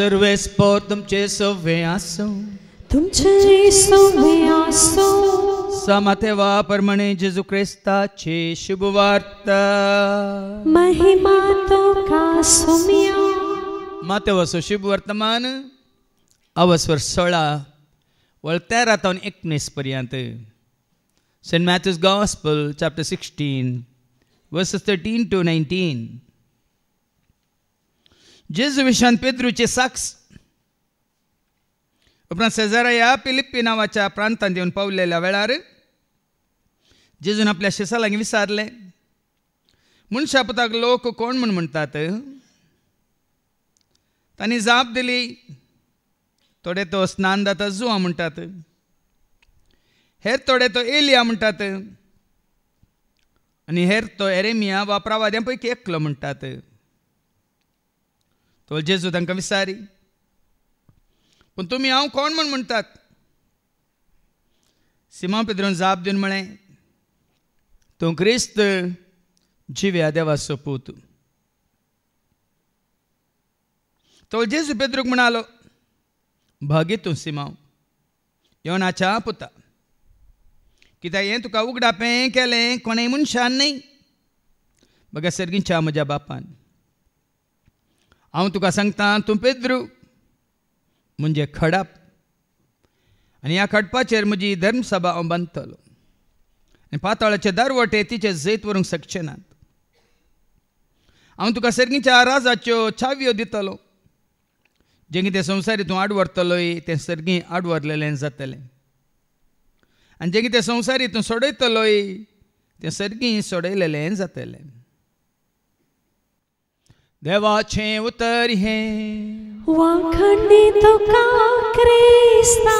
सर्वे स्पो तुमचे सव्वे आसो तुमचे सव्वे आसो समातेवा परमणे जेजू ख्रिस्ताची शुभवार्ता महिमा तुका सुमिया मातेवाचो शुभ वर्तमान अवस्वर 16 वळ 13 तावन 19 पर्यंत St. Matthew's Gospel chapter 16 verses 13 to 19 जेजू विशान पेद्रूचे साक्ष उपरांत सेजारिया फिलिप्पी नावाच्या प्रांतांत येवन पावलेल्या वेळार जेजून आपल्या शिसालांक विचारले मनशा पुताक लोक कोण म्हूण म्हणटात तांणी जाप दिली थोडे तो स्नानदाता जुआ म्हणटात हेर थोडे तो एलिया म्हणटात आनी हेर तो एरेमिया वा प्रवाद्यां पैकी एकलो म्हणटात तो जेजू तांकां विचारी पूण तुमी हांव कोण म्हूण म्हणटात सिमोन पेद्रोन जाप दिवन म्हळें तूं क्रिस्त जिव्या देवाचो पूत तो जेजू पेद्रूक म्हणालो भागी तूं सिमोन योनाच्या पुता कित्याक हें तुका उगडापें केलें कोणेय मनशान न्ही बगा सर्गीच्या म्हज्या बापान हांव तुका सांगता तूं पेद्रू म्हणजे खडप आनी ह्या खडपाचेर म्हजी धर्मसभा हांव बांदतलो आनी पाताळाचे दरवटे तिचे जैत व्हरूंक शकचे नात हांव तुका सर्गीच्या राजाच्यो चाव्यो दितलो जें कितें संवसारी तूं आडवरतलोय तें सर्गी आडवरलेलें जातलें आनी जें कितें संवसारी तूं सोडयतलोय तें सर्गी सोडयलेलें जातलें देवाचें उतर हें वाखणी तुका क्रिस्ता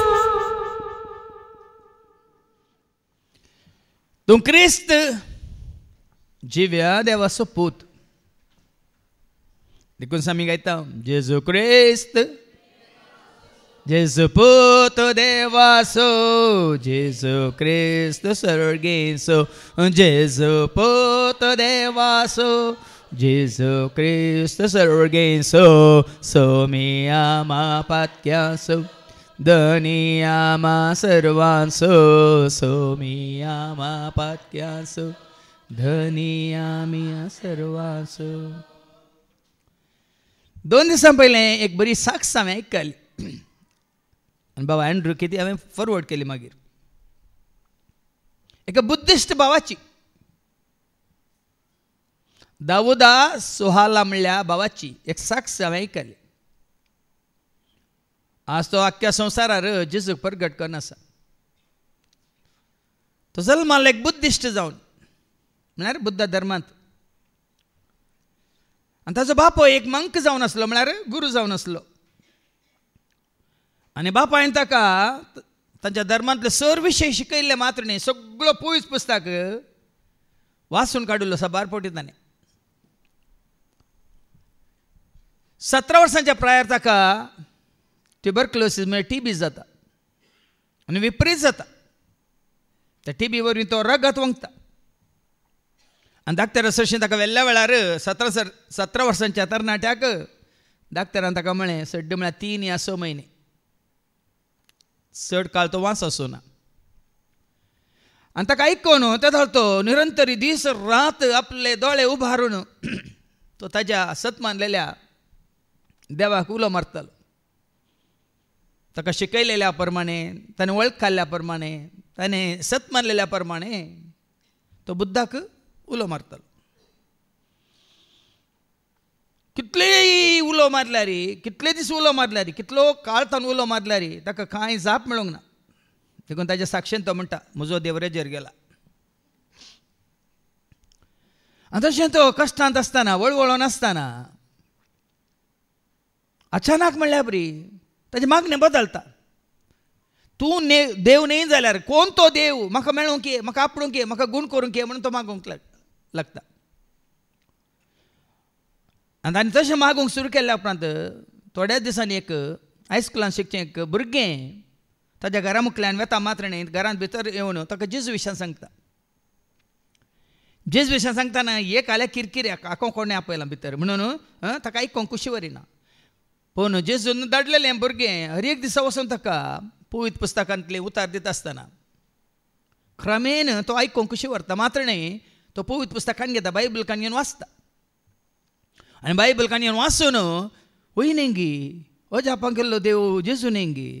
तूं क्रिस्त जिव्या देवाचो पूत देखून आमी गायता जेजू क्रिस्त जेजू पूत देवाचो जेजू क्रिस्त सर्गेचो जेजू पूत देवाचो जेजू क्रिस्त सर्गेचो सोमी आमा पात्यासो धनी आमा सर्वांचो सोमी आमा पात्यासो धनी आमी सर्वांचो 2 दिसां पयलें एक बरी साक्ष हांवें आयकली आनी बाबा एंड्रू कितें हांवें फॉरवर्ड केली मागीर एका बुद्धिस्ट भावाची दाऊदा सुहाला म्हणल्या भावाची एक साक्ष हांवें आयकली आज तो आख्ख्या संवसारार जेजूक प्रगट करून आसा तो जल्मालो एक बुद्धिस्ट जावन म्हळ्यार बुद्ध धर्मांत आनी ताचो बापो एक मंक जावन आसलो म्हळ्यार गुरू जावन आसलो आनी बापायन ताका तांच्या धर्मांतले सर विशय शिकयल्ले मात्र न्ही सगळो पुलीस पुस्तक वाचून काडिल्लो साबार पोटी ताणें 17 वर्सांच्या प्रायार ताका ट्युबरक्लोसीस म्हळ्यार टीबी जाता आनी विपरीत जाता त्या टीबी वरवीं तो रगत वंगता आनी धाकट्या रसोशीन ताका व्हेल्ल्या वेळार 17 वर्सांच्या तरणाट्याक धाकट्यारान ताका म्हळें सड्ड म्हळ्यार 3 या 6 म्हयने चड काळ तो वास आसूं ना आनी ताका आयकून तो धरतो निरंतरी दीस रात आपले दोळे उबारून तो ताच्या सत मानलेल्या देवाक उलो मारतालो ताका शिकयलेल्या प्रमाणे ताणें वळख काडल्या प्रमाणे ताणें सत मानलेल्या प्रमाणे तो बुद्धाक उलो मारतालो कितलेय उलो मारल्यार कितले दीस उलो मारल्यार कितलो काळ ताणें उलो मारल्यार ताका कांय जाप मेळूंक ना देखून ताच्या साक्षीन तो म्हणटा म्हजो देव रेजेर गेला आनी तशें तो कश्टांत आसतना वळवळोन आसतना अचानक म्हणल्यार बरी ताची मागणी बदलता तूं देव न्ही जाल्यार कोण तो देव म्हाका मेळूंक ये म्हाका आपणूंक ये म्हाका गूण करूंक ये म्हणून तो मागूंक लागता आनी ताणें तशें मागूंक सुरू केल्ल्या उपरांत थोड्याच दिसांनी एक हायस्कुलान शिकचें एक भुरगें ताच्या घरा मुखल्यान वेता मात्र न्ही घरांत भितर येवन ताका जेजू विशयान सांगता जेजू विशयान सांगतना एक आल्या किरकिऱ्याक आको कोणें आपयलां भितर म्हणून ताका आयकोंक कुशी वरिना पूण जेजून धाडलेलें भुरगें हर एक दिसा वचून ताका पवित्र पुस्तकांतले उतार दिता आसतना क्रमेन तो आयकूंक कशी व्हरता मात्र न्ही तो पवित्र पुस्तकान घेता बायबल काणयेन वाचता आनी बायबल काणयेन वाचून वयनेंगी अजापां केल्लो देव जेजूनेंगी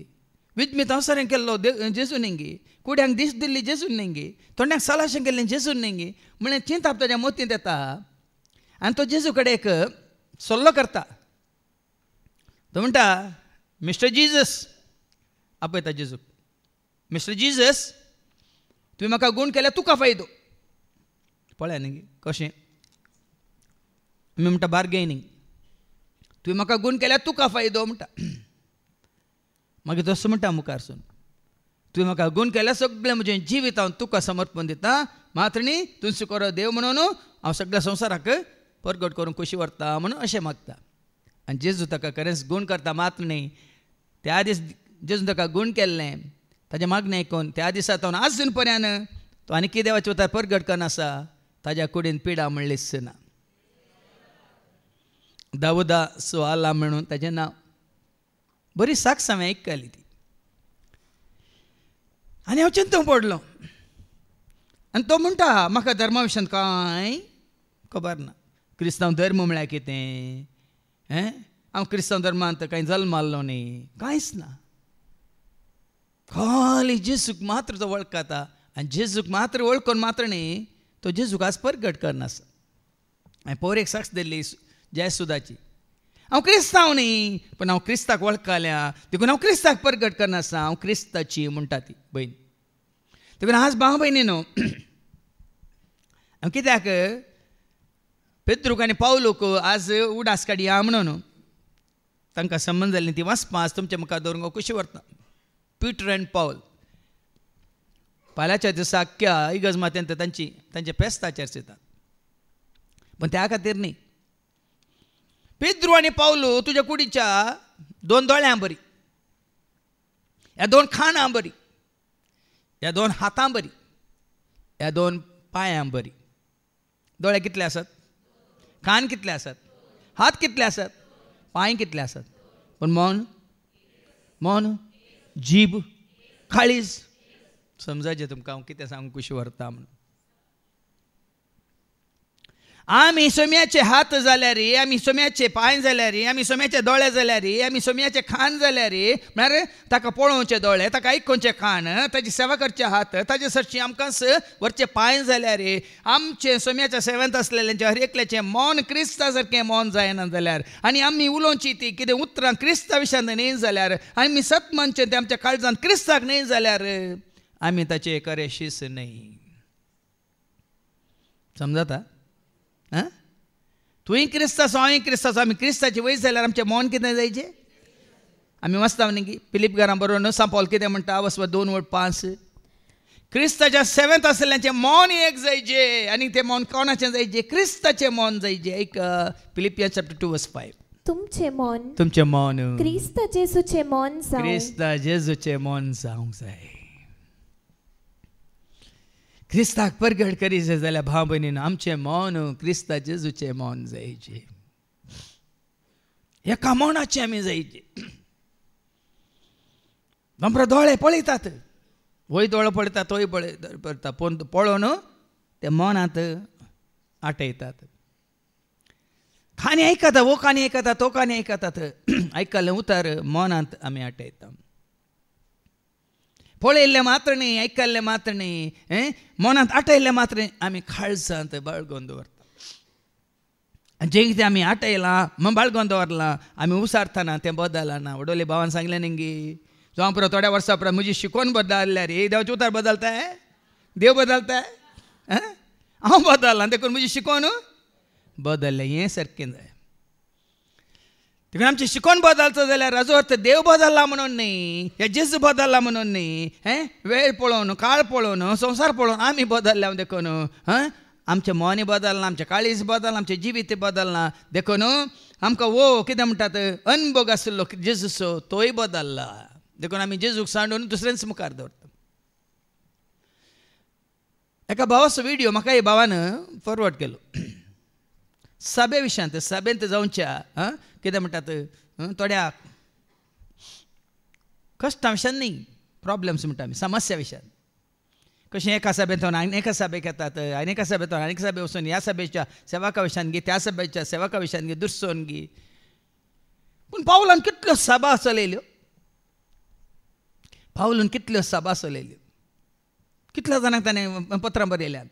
विजमीत अवसरें केल्लो जेजूनेंगी कुड्यांक दीस दिल्ली जेजूनेंगी तोंड्यांक सालाशें केल्लें जेजूनेंगी म्हळ्यार चिंताप ताच्या मोतींत येता आनी तो जेजू कडेन एक सल्लो करता तो म्हणटा मिस्टर जिजस आपयता जेजूक मिस्टर जिजस तुवें म्हाका गूण केल्यार तुका फायदो पळय न्ही कशें आमी म्हणटा बार्गेनींग तुवें म्हाका गूण केल्यार तुका फायदो म्हणटा मागीर तसो म्हणटा मुखारसून तुवें म्हाका गूण केल्यार सगळें म्हजें जिवीत हांव तुका समर्पण दिता मात्र न्ही तुवें सुकोरो देव म्हणून हांव सगळ्या संवसाराक परगट करूंक कशी व्हरता म्हणून अशें मागता आनी जेजू ताका खरेंच गूण करता मात्र न्ही त्या दीस जेजून ताका गूण केल्लें ताजें मागणें आयकून त्या दिसा तो आजून पर्यंत तो आनी कितें देवाच्या उतार परगट करना आसा ताज्या कुडीन पिडा म्हणलीच ना दाऊदा सुवाला म्हणून ताचें नांव बरी साक्ष हांवें आयकली ती आनी हांव चिंतूंक पडलो आनी तो म्हणटा म्हाका धर्मा विशयान कांय खबर ना क्रिस्तांव धर्म म्हळ्यार कितें हांव क्रिस्तांव धर्मांत कांय जल्म मारलो न्ही कांयच ना खाली जेजूक मात्र तो वळखता आनी जेजूक मात्र वळखून मात्र न्ही तो जेजूक आज परगट करनासा हांवें पयर एक साक्ष दिल्ली जयसुदाची हांव क्रिस्तांव न्ही पूण हांव क्रिस्ताक वळखल्या देखून हांव क्रिस्ताक परगट करनासा हांव क्रिस्ताची म्हणटा ती भयण देखून आज भाव भयणीनो हांव कित्याक पेद्रूक आनी पावलूक आज उडास काडया म्हणून तांकां संबंद जाल्ली ती वाचपा आज तुमच्या मुखार दवरूंक हांव कशी व्हरता पीटर एंड पावल फाल्यांच्या दिसा अख्ख्या इगर्ज माथ्यांत तांचे फेस्ताचेर येतात पूण त्या खातीर न्ही पेद्रू आनी पावलू तुज्या कुडीच्या 2 दोळ्यां बरी ह्या 2 खाणां बरी ह्या 2 हातां बरी ह्या 2 पांयां बरी दोळे कितले आसात कान कितले आसात हात कितले आसात पांय कितले आसात पूण मन जीब काळीज समजायचें तुमकां हांव कितें सांगूंक कशी व्हरता म्हणून आमी सोम्याचे हात जाल्यार आमी सोम्याचे पांय जाल्यार आमी सोम्याचे दोळे जाल्यार आमी सोम्याचे खान जाल्यार म्हळ्यार ताका पळोवचे दोळे ताका आयकूंचे कान ताची सेवा करचे हात ताचे सरची आमकांच वरचे पांय जाल्यार आमचे सोम्याच्या सेवेंत आसलेल्यांचे हर एकल्याचें मौन क्रिस्ता सारकें मौन जायना जाल्यार आनी आमी उलोवची ती कितें उतरां क्रिस्ता विशयान न्ही जाल्यार आमी सत मनचे ते आमच्या काळजांत क्रिस्ताक न्ही जाल्यार आमी ताचे खरे शीस न्ही समजता तुवें क्रिस्ताचो हांवें क्रिस्ताचो आमी क्रिस्ताचे वयर जाल्यार आमचें मौन कितें जायचें आमी वाचता न्ही फिलीप घरां बरोबर सांपॉल कितें म्हणटा वचपा 2:5 क्रिस्ताच्या सेवेंत आसलेल्यांचें मौन एक जायचें आनी तें मौन कोणाचें जायचें क्रिस्ताचें मौन जायचें एक फिलिपियन्स चॅप्टर 2:5 तुमचें मौन क्रिस्त जेजूचें मौन जावं क्रिस्ता जेजूचें मौन जावंक जाय क्रिस्ताक परगट करीचे जाल्यार भाव भयणीन आमचें मौन क्रिस्ता जेजूचें मौन जायचें एका मौनाचें आमी जायचें नंबर दोळे पळयतात वय दोळो पळयता तोय पळयता पूण पळोवन ते मौनांत आटयतात कानी आयकता वो कानी आयकता तो कानी आयकतात आयकल्लें उतर मौनांत आमी आटयता पळयल्लें मात्र न्ही आयकल्लें मात्र न्ही मनांत आटयल्लें मात्र आमी काळजांत बाळगून दवरता जें कितें आमी आटयलां बाळगून दवरलां आमी उसारतना तें बदलना वडोले भावान सांगलें न्ही जो हांव पुरो थोड्या वर्सां उपरांत म्हजी शिकवण बदलल्यार देवाचें उतार बदलताय देव बदलताय हांव बदललां देखून म्हजी शिकवण बदललें हें सारकें जाय देखून आमची शिकवण बदलता जाल्यार हाजो अर्थ देव बदलला म्हणून न्ही हे जेजू बदलला म्हणून न्ही वेळ पळोवन काळ पळोवन संवसार पळोवन आमी बदलल्या देखून आमचें मौनी बदलना आमचें काळीज बदलना आमचें जिवीत बदलना देखून आमकां वो कितें म्हणटात अनभोग आशिल्लो जेजूचो तोय बदलला देखून आमी जेजूक सांडून दुसऱ्यांच मुखार दवरता एका भावाचो व्हिडियो म्हाका हे भावान फॉरवर्ड केलो सभे विशयांत सभेंत जावच्या कितें म्हणटात थोड्याक कश्टा विशयान न्ही, प्रॉब्लेम्स म्हणटा आमी, समस्या विशयान. कशें एका सभेंतून आनी एका सभेक येतात, आनी एका सभेंतून आनी एका सभे वचून ह्या सभेच्या सेवका विशयान गी, त्या सभेच्या सेवका विशयान गी, दुसरोन गी. पूण पावलान कितल्यो सभा चलयल्यो, पावलान कितल्यो सभा चलयल्यो. कितल्या जाणांक ताणें पत्रां बरयल्यांत.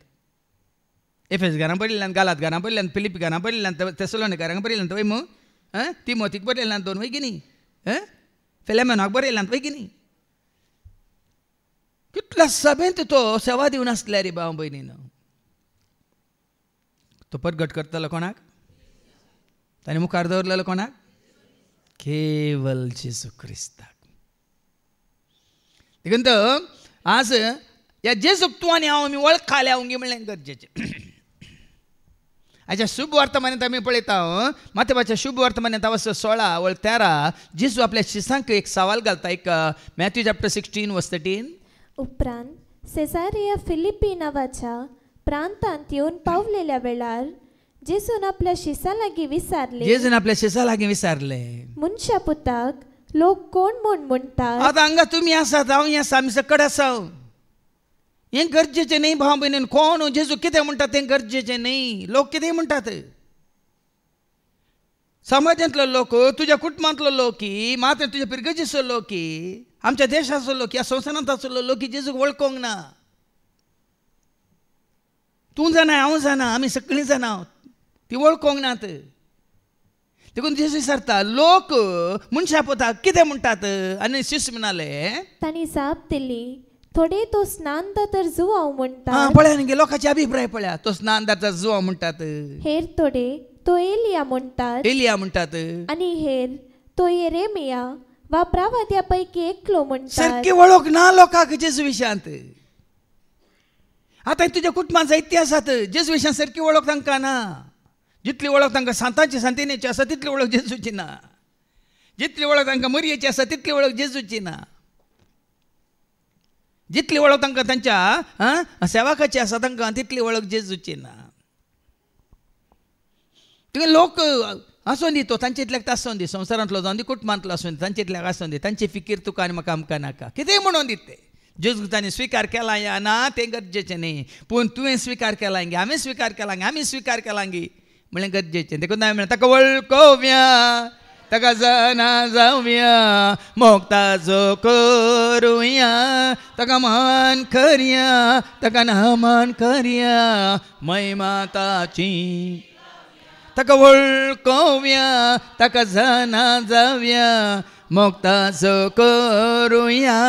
एफेस घरां बरयल्यांत, गालात घरां बरयल्यांत, फिलिप घरां बरयल्यांत, तेसलोनिकांक बरयल्यांत वय मू, तिमोथीक बरयल्यांत 2 वय की न्ही, फिलेमोनाक बरयल्यांत वय की न्ही. कितल्या सभेंत तो सेवा दिवन आसल्या रे भाव भयणीन. तो परगट करतलो कोणाक? ताणें मुखार दवरलेलो कोणाक? केवल जेजू क्रिस्ताक. देखून आज ह्या जेजूक तूं आनी हांव आमी वळखाल्या उंगी म्हणलें गरजेचें. हाच्या शुभ वर्तमानांत आमी पळयता, माथेवाच्या शुभ वर्तमानांत 16:13 जेजू आपल्या शिसांक एक सवाल घालता. एक मॅथ्यू चॅप्टर 16:13. उपरांत सेसारिया फिलिपी नावाच्या प्रांतांत येवन पावलेल्या वेळार जेजून आपल्या शिसा लागीं विचारले, जेजून आपल्या शिसा लागीं विचारले, मनशा पुताक लोक कोण म्हूण म्हणटात? आतां हांगा तुमी आसात, हांव आसा, आमी सकट आसा. हें गरजेचें न्ही भाव भयणीन. कोण जेजू कितें म्हणटात तें गरजेचें न्ही. लोक कितें म्हणटात, समाजांतलो लोक, तुज्या कुटुंबांतलो लोकी, मात्र तुज्या पिरगजीचो लोकी, आमच्या देशाचो लोकी, ह्या संवसारांत आसलो लोकी जेजूक वळखोंक ना. तूं जाणा, हांव जाणा, आमी सगळीं जाणा, ती वळखोंक नात. देखून जेजू विचारता, लोक मनशा पुताक कितें म्हणटात? आनी शिष्य म्हणाले, तांणी जाप दिली, थोडे तो स्नानदातर जुवांव म्हणटात. पळया न्ही, लोकांचे अभिप्राय पळया. तो स्नानदातर जुवांव म्हणटात, हेर थोडे तो एलिया म्हणटात, एलिया म्हणटात, आनी हेर तो येरेमिया वा प्रवाद्या पैकी एकलो म्हणटात. सारकी वळख ना लोकांक जेजू विशयांत. आतां तुज्या कुटुंबांत जायती आसात, जेजू विशयान सारकी वळख तांकां ना. जितली वळख तांकां सांतांची सांतिनेची आसा तितली वळख जेजूची ना. जितली वळख तांकां मरयेची आसा तितली वळख जेजूची ना. जितली वळख तांकां तांच्या सेवकाची आसा तांकां तितली वळख जेजूची ना. तुगे लोक आसूं दी, तो तांचे इतल्याक आसूं दी, संवसारांतलो जावं दी, कुटुंबांतलो आसूं दी, तांचे इतल्याक आसूं दी, तांची फिकीर तुका आनी म्हाका आमकां नाका. कितेंय म्हणून दी ते जेजू तांणी स्विकार केला या ना तें गरजेचें न्ही. पूण तुवें स्विकार केला गे, हांवें स्विकार केला गे, आमी स्विकार केला गे म्हणलें गरजेचें. देखून हांवें म्हणलें ताका वळखोवया, ताका जाणा जावया, मोगताचो करुया, ताका मान करया, ताका नामान करया महिमा ताची. ताका वळखोवया, ताका जाणा जावया, मोगताचो करुया,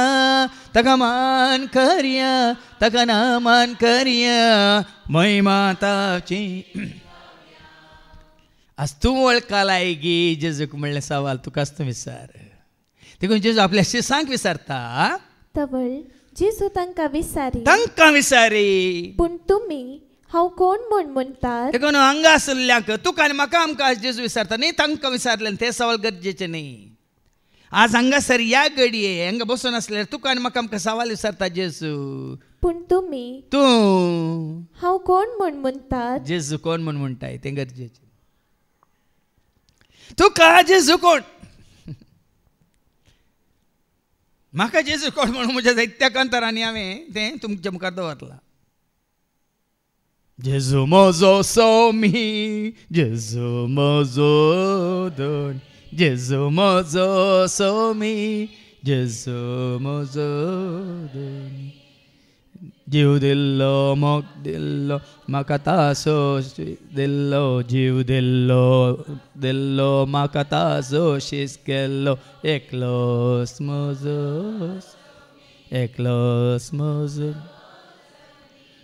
ताका मान करया, ताका नामान करया महिमा ताची. आज तूं वळखलाय गी जेजूक म्हणलें सवाल तुकाच तूं विचार. देखून जेजू आपल्या शिसांक विचारता. तवळ जेजू तांकां विचारी, पूण तुमी हांव कोण म्हूण म्हणटात? देखून हांगा आसल्ल्यांक तुका आनी म्हाका आमकां आज जेजू विचारता न्ही, तांकां विचारलें ते सवाल गरजेचे न्ही. आज हांगासर ह्या घडये हांगा बसून आसल्यार तुका आनी म्हाका आमकां सवाल विचारता जेजू. पूण तुमी तूं हांव कोण म्हूण म्हणटात? जेजू कोण म्हूण म्हणटाय तें गरजेचें. तुका जेजू कोण, म्हाका जेजू कोण म्हणून म्हज्या जायत्या अंतरांनी हांवें तें तुमच्या मुखार दवरलां. जेजू म्हजो सोमी, जेजू म्हजो दोन, जेजू म्हजो सोमी, जेजू म्हजो दोन. जीव दिल्लो मोग दिल्लो म्हाका तासो दिल्लो, जीव दिल्लो दिल्लो म्हाका तासो शीस केल्लो, एकलोस म्हजो, एकलोस म्हजो.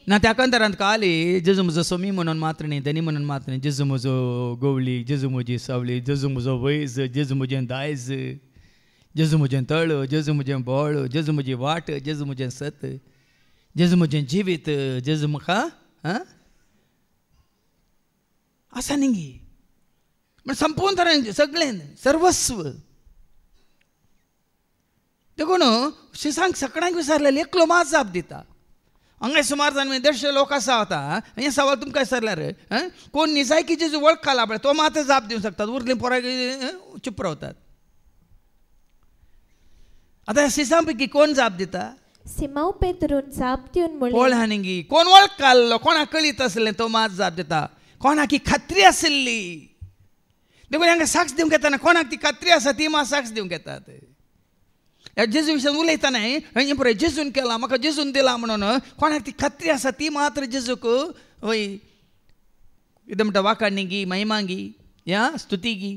ना त्या अंतरांत कळ्ळी जेजू म्हजो सोमी म्हणून मात्र न्ही, धनी म्हणून मात्र न्ही. जेजू म्हजो गवळी, जेजू म्हजी सावळी, जेजू म्हजो वैज, जेजू म्हजें दायज, जेजू म्हजें तळ, जेजू म्हजें बोळ, जेजू म्हजी वाट, जेजू म्हजें सत, जेजू म्हजें जिवीत, जेजू म्हाका आसा न्ही. म्हण संपूर्ण तरेन सगळें सर्वस्व. देखून शिसांक सगळ्यांक विचारलेलें एकलो मात जाप दिता. हांगा सुमार जाण 150 लोक आसा होता हे सवाल तुमकां विचारल्यार कोण निजायकी जेजू वळखला पळय तो मात्र जाप दिवंक शकता उरलीं पोरां चुप रावतात आतां ह्या सिसां पैकी कोण जाप दिता सिमांव पेद्रून जाप दिवन पळय म्हणलें हांगी कोण वळखलो कोणाक कळीत आसलें तो मात जाप दिता कोणाक ही खात्री आसली देखून हांगा साक्ष दिवंक येता कोणाक ती खात्री आसा ती मात साक्ष दिवंक येतात ह्या जेजू विशयान उलयतना हें पळय जेजून केलां म्हाका जेजून दिलां म्हणून कोणाक ती खात्री आसा ती मात्र जेजूक वय कितें म्हणटा वाखाणणी गी महिमा गी या स्तुती गी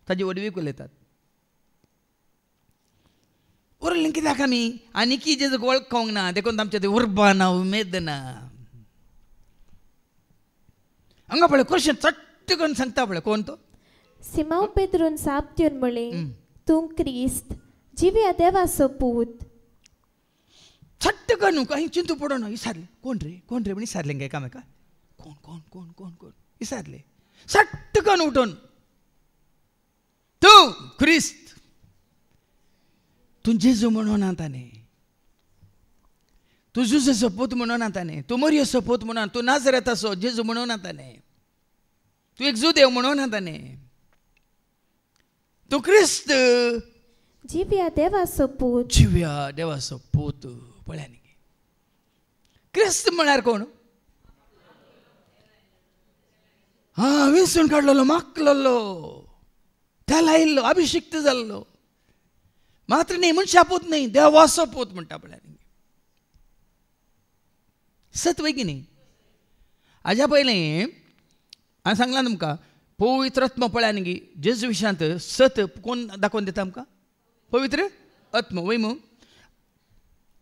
ताजे वडवीक उलयतात उरलें कित्याक आमी आनीकी जेजूक वळखोंक ना देखून आमचें तें उर्बा ना उमेद ना हांगा पळय क्वेश्चन चट्ट करून सांगता पळय कोण तो सिमांव पेद्रून जाप दिवन म्हणलें तूं क्रिस्त जिव्या देवाचो पूत छट्ट करून काही चिंतू पडो ना विचारले कोण रे म्हणून विचारले गे एकामेका कोण कोण कोण कोण कोण विचारले सट्ट करून उठून तूं क्रिस्त तूं जेजू म्हणून आताने तूं जुजसो पूत म्हणून आताने तूं मरियसो पूत म्हणून तूं नाजरेताचो जेजू म्हणून आताने तूं एक जुदेव म्हणून आताने तूं क्रिस्त जिव्या देवाचो पूत जिव्या देवाचो पूत पळया न्ही क्रिस्त म्हळ्यार कोण हा विंचून काडलेलो मागलेलो त्याला इल्लो अभिषिक्त जाल्लो मात्र न्ही मनशा पूत न्ही देवाचो पूत म्हणटा पळया न्ही सत वय की न्ही हाज्या पयलीं हांवें सांगलां तुमकां पवित्र आत्मा पळया न्ही जेजू विशयांत सत कोण दाखोवन दिता आमकां पवित्र आत्मा वय मू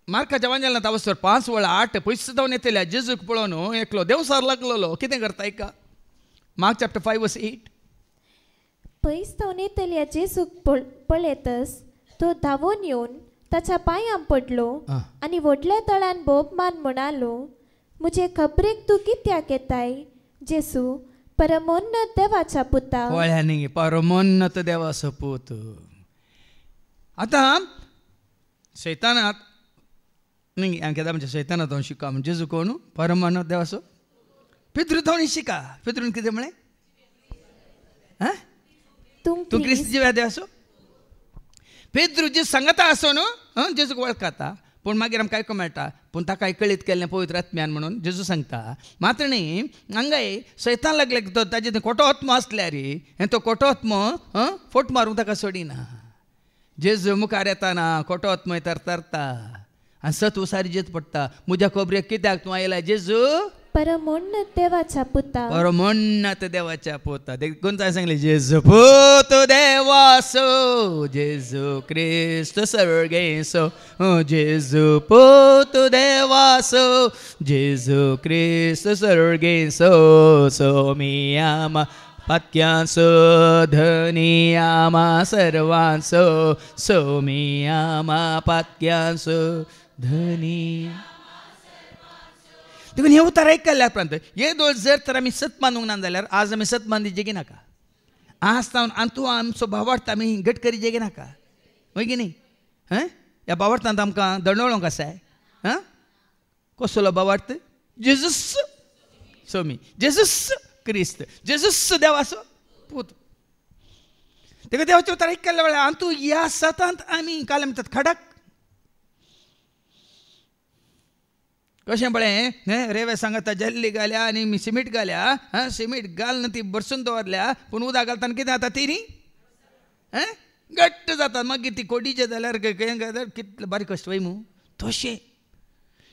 मार्काच्या वांजेलांत अवसर 5:8 पयस जावन येतल्या जेजूक पळोवन एकलो देवसार लागलेलो कितें करता एका मार्क चॅप्टर 5:8 पयस जावन येतल्या जेजूक पळयतच तो धांवून येवन ताच्या पांयां पडलो आनी व्हडल्या तळ्यान भोवमान म्हणालो म्हजे खबरेक तूं कित्याक येताय जेजू परमोन्नत देवाच्या पुता पळया न्ही परमोन्नत देवाचो पूत आतां शैतानात न्ही हांवें केदां म्हणजे शैतानात हांव शिका म्हणजे जेजू कोण परमोन्नत देवाचो पितृ थोडी शिका पितृन कितें म्हळें तूं क्रिस्त जिव्या देवाचो पेद्रू जे सांगता आसो न्हू जेजूक वळखता पूण मागीर आमकां आयको मेळटा पूण ताका कळीत केल्लें पवित्र आत्म्यान म्हणून जेजू सांगता मात्र न्ही हांगाय सैतान लागले तो ताजे खोटो आत्मो आसल्यार हे तो खोटो आत्मो फोट मारूंक ताका सोडिना जेजू मुखार येताना खोटो आत्मो तरता आनी सत उसारी जेत पडटा म्हज्या खबरेक कित्याक तूं आयला जेजू परमोन्नत देवाच्या पुता परमोन्नत देवाच्या पुता देखून जाय सांगले जेजू पूत देवाचो जेजू क्रिस्त सर्गेसो जेजू पूत देवाचो जेजू क्रिस्त सर्गेसो सोमी आमा पात्यांचो धनी आमा सर्वांचो सोमी आमा पात्यांचो धनी देखून हे उतार आयकल्ल्या उपरांत हे दोन जर तर आमी सत मानूंक ना जाल्यार आज आमी सत मानदी जेगी नाका आज जावन तूं आमचो भावार्थ आमी घट करी जेगी नाका वय की न्ही ह्या भावार्थांत आमकां दंडोळोंक आसाय कसलो भावार्थ जेजूस सोमी जेजूस क्रिस्त जेजूस देवाचो पूत देखून देवाचें उतार आयकल्ल्या वेळार तूं ह्या सतांत आमी काल म्हणटात खडक कशें पळय रेवे सांगता जल्ली घाल्या आनी सिमीट घाल्या सिमीट घाल ती बरसून दवरल्या पूण उदक घालतना कितें जाता ती न्ही घट्ट जाता मागीर ती कोडीचें जाल्यार कितलें बारीक कश्ट वय मू तशें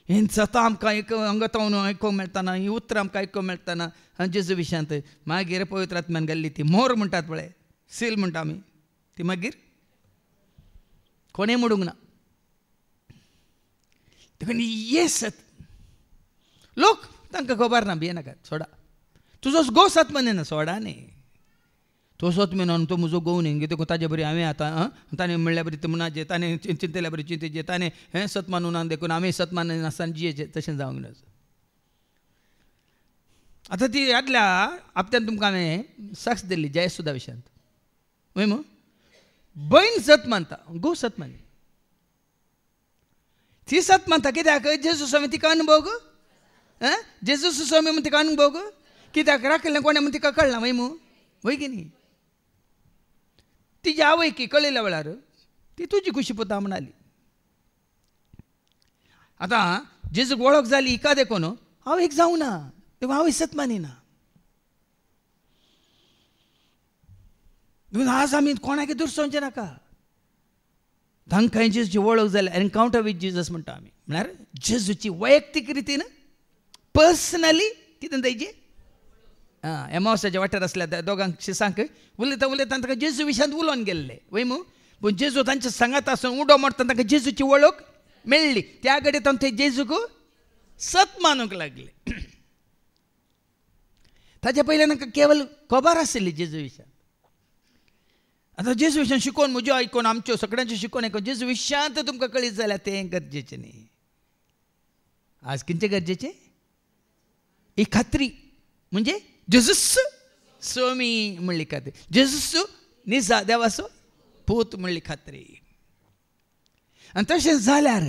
हें जाता आमकां एक अंगतावन आयकोंक मेळटाना ही उतरां आमकां आयकोंक मेळटाना जेजू विशयांत मागीर पवित्र आत्म्यान घाल्ली ती मोर म्हणटात पळय सील म्हणटा आमी ती मागीर कोणें मोडूंक ना देखून हे सत लोक तांकां खबर ना भियेनाकात सोडा तुजो घोस आत्मा न्ही सोडा न्ही तो सोत म्हणून तो म्हजो घोव न्ही देखून ताजे बरी हांवें आतां ताणें म्हणल्या बरी ते मनाचे ताणें चिंतल्या बरी चिंतेचे ताणें हें सत मानून ना देखून आमी सत मानून नासतना जियेचें तशें जावंक ना आतां ती आदल्या हप्त्यान तुमकां हांवें साक्ष दिल्ली जयसुदा विशयांत वय मू भयण सत मानता घोव सत मानली ती सत म्हणता कित्याक जेजू स्वामी तिका अनुभव गो जेजू स्वामी म्हण तिका अनुभव गो कित्याक राखलें कोणें म्हण तिका कळना वय मू वय की न्ही तिची आवय की कळयल्या वेळार ती तुजी खुशी पुता म्हणाली आतां जेजूक वळख जाली इका देखून हांव एक जावं ना देखून हांव सत मानिना देखून आज आमी कोणाक दुरसोवचें नाका तांकां जेजूची वळख जाल्या एनकावंटर विथ जिजस म्हणटा आमी म्हळ्यार जेजूची वैयक्तीक रितीन पर्सनली कितें तेजी एमावसाच्या वाठार आसल्या दोगांक शिसांक उलयता उलयता तांकां जेजू विशयांत उलोवन गेल्ले वय मू पूण जेजू तांच्या सांगात आसून उडो मारता तांकां जेजूची वळख मेळ्ळी त्या घडये ते जेजूक सत मानूंक लागले ताचे पयलीं तांकां केवळ खबर आसली जेजू विशयांत आतां जेजू विशयांत शिकोवन म्हज्यो आयकोन आमच्यो सगळ्यांच्यो शिकोवन आयकोन जेजू विशयांत तुमकां कळीत जाल्यार तें गरजेचें न्ही आज खंयचें गरजेचें ही खात्री म्हणजे जेजूस स्वामी म्हणली खात्री जेजूस निजा देवाचो पूत म्हणली खात्री आनी तशें जाल्यार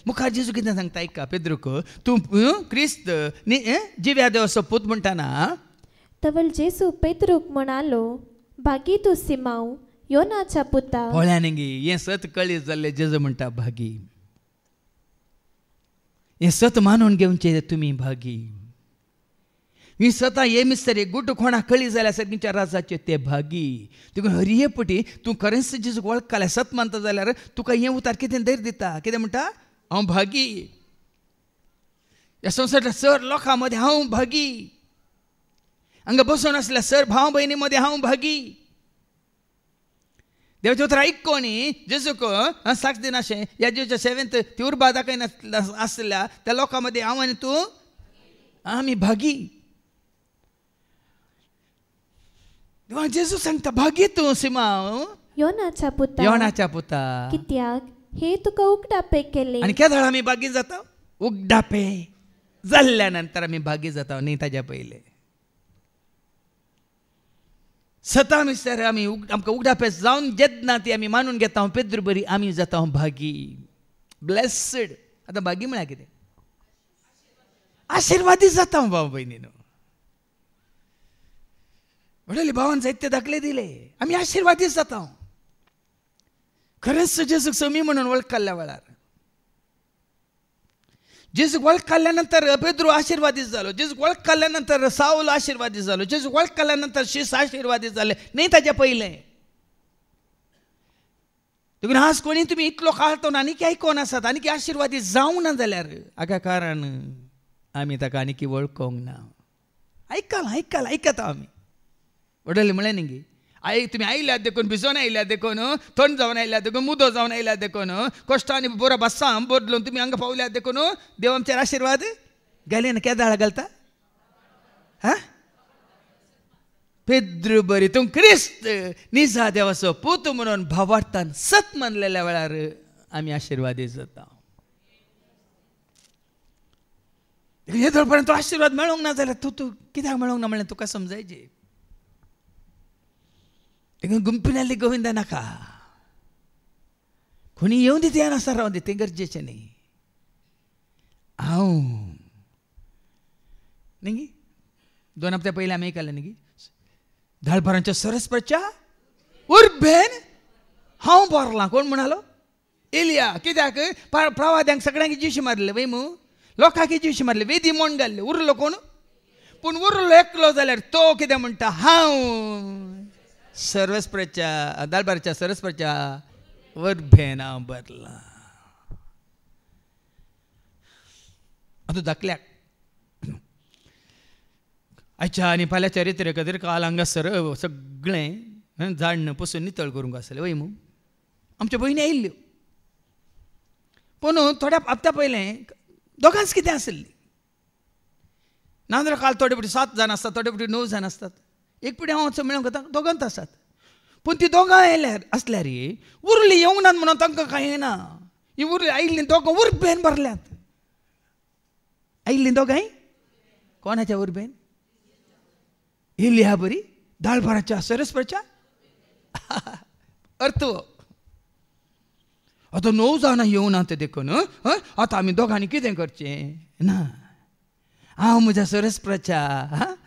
मुखार जेजू कितें सांगता आयका पेद्रूक तूं क्रिस्त जिव्या देवाचो पूत म्हणटाना तवल जेजू पेद्रूक म्हणालो भागी तूं सिमांव योनाच्या पुता पळया न्ही हें सत कळीत जाल्लें जेजू म्हणटा भागी हें सत मानून घेवचें तुमी भागी ही स्वता हे मिस्तरी गुट कोणा कळी जाल्यार सगळींच्या राजाचे ते भागी देखून हरिये पटी तूं खरेंच जेजूक वळखले सत मानता जाल्यार तुका हें उतार कितें धैर्य दिता कितें म्हणटा हांव भागी ह्या संवसारांतल्या सर लोकां मदें हांव भागी हांगा बसून आसल्या सर भाव भयणी मदें हांव भागी देवाचें उतर आयको न्ही जेजूक साक्ष दिनाशें ह्या जेजूच्या सेवेंत ती उर्बा दाखयना आसल्या त्या लोकां मदें हांव आनी तूं आमी भागी जेजू सांगता भागी तूं सिमांव योनाच्या पुता कित्याक हे तुका उगडापे केले आनी केदाळ आमी भागी जाता उगडापे जाल्ल्या नंतर आमी भागी जाता न्ही ताच्या पयले सता मिस्टर आमी आमकां उगडापे जावन जेन्ना ती आमी मानून घेता पेद्रू बरी आमी जाता भागी ब्लेस्ड आतां भागी म्हळ्यार कितें आशिर्वादी जाता भाव भयणीनो वडले भावान जायते दाखले दिले आमी आशिर्वादीत जाता खरेंच जेजूक समी म्हणून वळखल्या वेळार जेजूक वळखल्या नंतर पेद्रू आशिर्वादीत जालो जेजूक वळखल्या नंतर साऊल आशिर्वादीत जालो जेजूक वळखल्या नंतर शिस आशिर्वादीत जाले न्ही ताचे पयलें देखून आज कोणी तुमी इतलो काळतो आनीक आयकोन आसात आनीक आशिर्वादीत जावंक ना जाल्यार हाका कारण आमी ताका आनीक वळखोंक ना आयकता आमी वडले म्हळें न्ही तुमी आयल्यात देखून भिजोन आयल्यात देखून थंड जावन आयल्यात देखून मुदो जावन आयल्यात देखून कश्टांनी बरो बस्सा बदलून तुमी हांगा पावल्यात देखून देव आमचेर आशिर्वाद घालीन केदाळ घालता पेद्रू बरी तूं क्रिस्त निजा देवाचो पूत म्हणून भावार्थान सत मानलेल्या वेळार आमी आशिर्वादीत जाता हे जर पर्यंत आशिर्वाद मेळोंक ना जाल्यार तूं कित्याक मेळोंक ना म्हणलें तुका समजायचें देखून गुंपिनाली गोविंदा नाका कोणी येवन दी ते नासा रावन दी तें गरजेचें न्ही हांव न्ही 2 हप्ते पयलीं आमी आयकलें न्ही धाळपरांच्या सरस्वच्या उर्बेन हांव बरलां कोण म्हणालो एलिया कित्याक प्रवाद्यांक सगळ्यांक जिवशी मारले वय मू लोकांक जिवशी मारले वेदी मोण घाल्ले उरलो कोण पूण उरलो एकलो जाल्यार तो कितें म्हणटा हांव सरस्वच्या दाळबारच्या सरस्वच्या वरभेन हांव बरलां आतां धाकल्याक आयच्या आनी फाल्यांच्या रितीरे खातीर काल हांगासर सगळें झाडणं पुसून नितळ करूंक आसलें वय मू आमच्यो भयणी आयिल्ल्यो पूण थोड्या हप्त्या पयलें दोगांच कितें आसली नाजाल्यार काल थोडे फावटी 7 जाण आसतात थोडे फावटी 9 जाण आसतात एक पिढी हांव वचून मेळोंक वता दोगांच आसात पूण ती दोगां आयल्यार आसल्यार उरलीं येवंक नात म्हणून तांकां कांय येना ही उरलीं आयिल्लीं दोगां उर्बेन भरल्यात आयिल्लीं दोगांय कोणाच्या उर्बेन एलिया बरी दाळबाराच्या सरस्वच्या अर्थ आतां 9 जाणां येवना ते देखून आतां आमी दोगांनी कितें करचें ना. हांव म्हज्या सरस्प्रच्या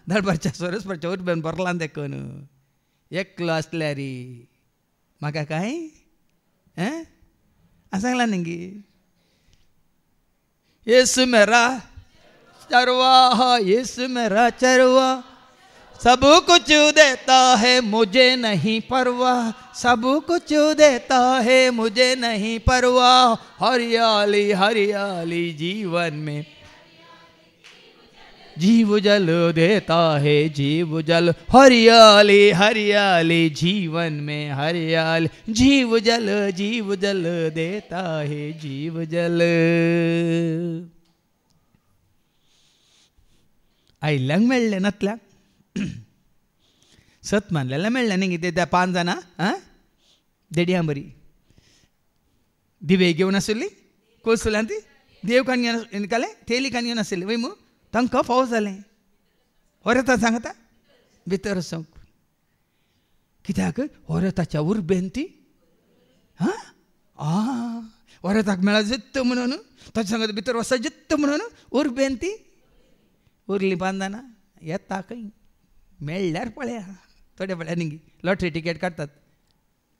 दरबारच्या सरस्प्रच्या उर्बेन बरलां देखून एकलो आसल्यार म्हाका काय सांगला न्ही येसु मेरा चरवा येसु मेरा चरवा सब कुछ देता है मुझे नहीं परवाह सब कुछ देता है मुझे नहीं परवाह हरियाली हरियाली जीवन में जीव जल देता है जीव जल हरियाली हरियाली जीवन में हरियाली जीव जल देता है जीव जल. आयल्यांक मेळ्ळें नातल्यांक सत मानलेल्या मेळ्ळें न्ही कितें त्या 5 जाणां देडयां बरी दिवे घेवन आसली कोसल्यान ती देव काणयेन काले तेली काणयेन आसली वय मू तांकां फावो जालें ओरेता सांगता भितर वचूंक कित्याक ओरेताच्या उर्बेन ती ओरेताक मेळ्ळा जित्त म्हणून ताचे सांगता भितर वचता जित्त म्हणून उर्बेन ती उरली 5 जाणां येता खंय मेळ्ळ्यार पळया थोड्या पळया न्ही लॉटरी टिकेट काडटात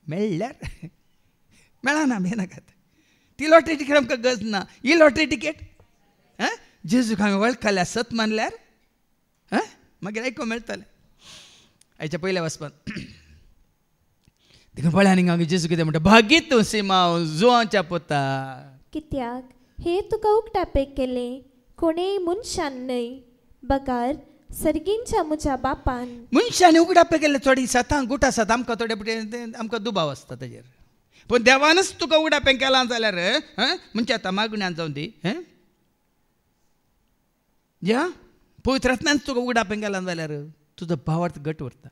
मेळ्ळ्यार मेळना भिनाकात ती लॉटरी टिकेट आमकां गरज ना ही लॉटरी टिकेट जेजूक हांवें वळखल्यार सत मानल्यार मागीर आयको मेळटलें हाच्या पयल्या वचपान देखून पळया न्ही हांव जेजू कितें म्हणटा भागी तूं सिमांव जुवांच्या पुता कित्याक हे तुका उक्तापे केलें कोणेय मनशान न्हय बगार सर्गींच्या म्हज्या बापान. मनशांनी उगडापे केले थोडी सतां गुट आसात आमकां थोडे आमकां दुबाव आसता ताजेर पूण देवानच तुका उगडापें केलां जाल्यार म्हणजे आतां मागण्यांत जावन दी या पवित्र आत्म्यान तुका उगडापें केलां जाल्यार तुजो भावार्थ घट उरता.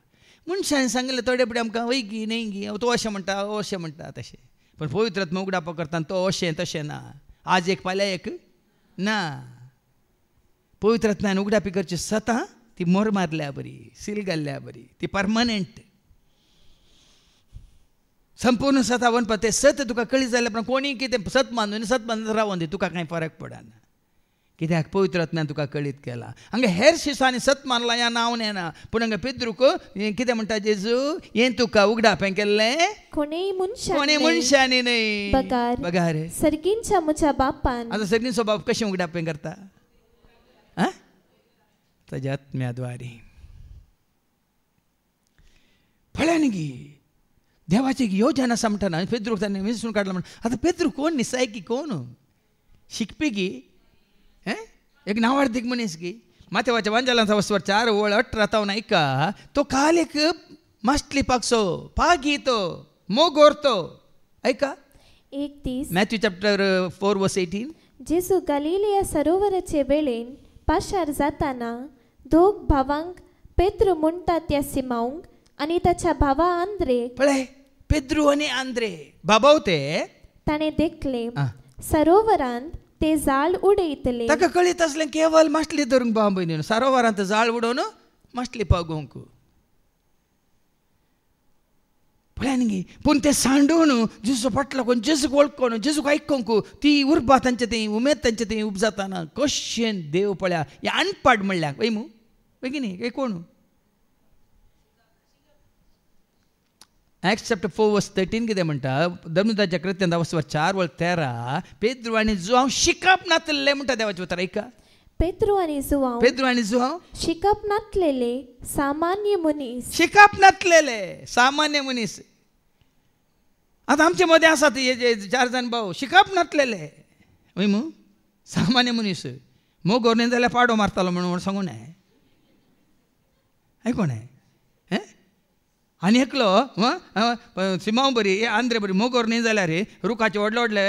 मनशांनी सांगलें थोडे फुडें आमकां वैगी नेंगी तो अशें म्हणटा अशें म्हणटा तशें पूण पवित्र आत्मा उगडापो करता तो अशें तशें ना आज एक फाल्यां एक ना. पवित्र आत्म्यान उगडापी करची सतां ती मोर मारल्या बरी सील घाल्ल्या बरी ती परमनंट संपूर्ण सतां वनपा तें सत तुका कळी जाल्यार पण कोणी कितें सत मानून रावोन दी तुका कांय फरक पडना कित्याक पवित्र आत्म्यान तुका कळीत केला. हांगा हेर शिसांनी सत मानला ह्या नांव नेना पूण हांगा पेद्रूक कितें म्हणटा जेजू हें तुका उगडापें केल्लें कोणेय मनशांनी न्हय बगार सर्गींच्या म्हज्या बापान. आतां सर्गींचो बाप कशें उगडापें करता ताज्या आत्म्याद्वारे पळया न्ही देवाची एक योजना आसा म्हणटा पेद्रूक ताणें विसरून काडला म्हण आतां पेद्रू कोण न्ही सायकी कोण शिकपी गी एक नावार्थीक मनीस गी माथेवाच्या वांजलांचा वस्वर 4:18 ऐका तो कालेक मास्टली पागसो पागी तो मोगोरतो ऐका एक दीस मॅथ्यू चॅप्टर 4:18 जेजू गलिलिया सरोवराचे वेळेन पाशार जाताना दोग भावांक पेद्रू म्हणटा त्या सिमांक आनी ताच्या भावा आंद्रेक पळय पेद्रू आनी आंद्रे बाबाव ते ताणें देखले सरोवरांत ते जाळ उडयतले. ताका कळीत आसलें केवल मास्टली धरूंक भाव भयणीन सरोवरांत जाळ उडोवन मास्टली पागोवंक पळय न्ही पूण ते सांडून जेजू फाटलो कोण जेजूक वळखून जेजूक आयकूंक ती उर्बा तांचे थंय उमेद तांचे थंय उपजाताना कशें देव पळया हे अनपाड म्हणल्यार वय मू वय की न्ही कोण Acts chapter 4:13 कितें म्हणटा धर्मदाच्या कृत्यांत 4:13 पेद्रू आनी जुवांव शिकप नातलेले म्हणटा देवाचे उतर ऐका पेद्रू आनी जुवांव शिकप नातलेले सामान्य मनीस सामान्य मनीस आतां आमचे मदें आसात हे 4 जाण भाव शिकप नातलेले वय मू सामान्य मनीस मोग न्ही जाल्यार पाडो मारतालो म्हणून सांगून आयकोण आनी एकलो सिमांव बरी आंद्रे बरी मोगोर न्ही जाल्यार रुखाचे व्हडले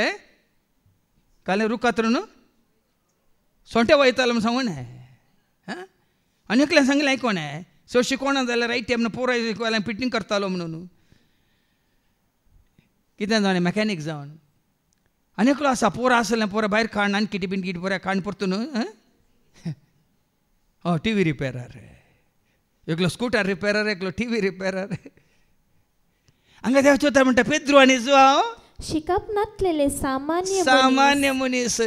काले रुखातून सोंटे वयतालो म्हूण सांगून आनी एकल्यान सांगलें आयकोण सो शिकोवना जाल्यार रायट टायम पुराय फिटींग करतालो म्हणून कितें जावं मॅकॅनीक जावन आनी एकलो आसा पोरा आसलें पोरा भायर काण आनी किटी बीन किटी पोरा काण परतून टी रिपेरार एकलो स्कूटर रिपेरार एकलो टी रिपेरार हांगा देवाचे उतर म्हणटा पेद्रू आनी जुवांव शिकप नासलेले सामान्य मनीस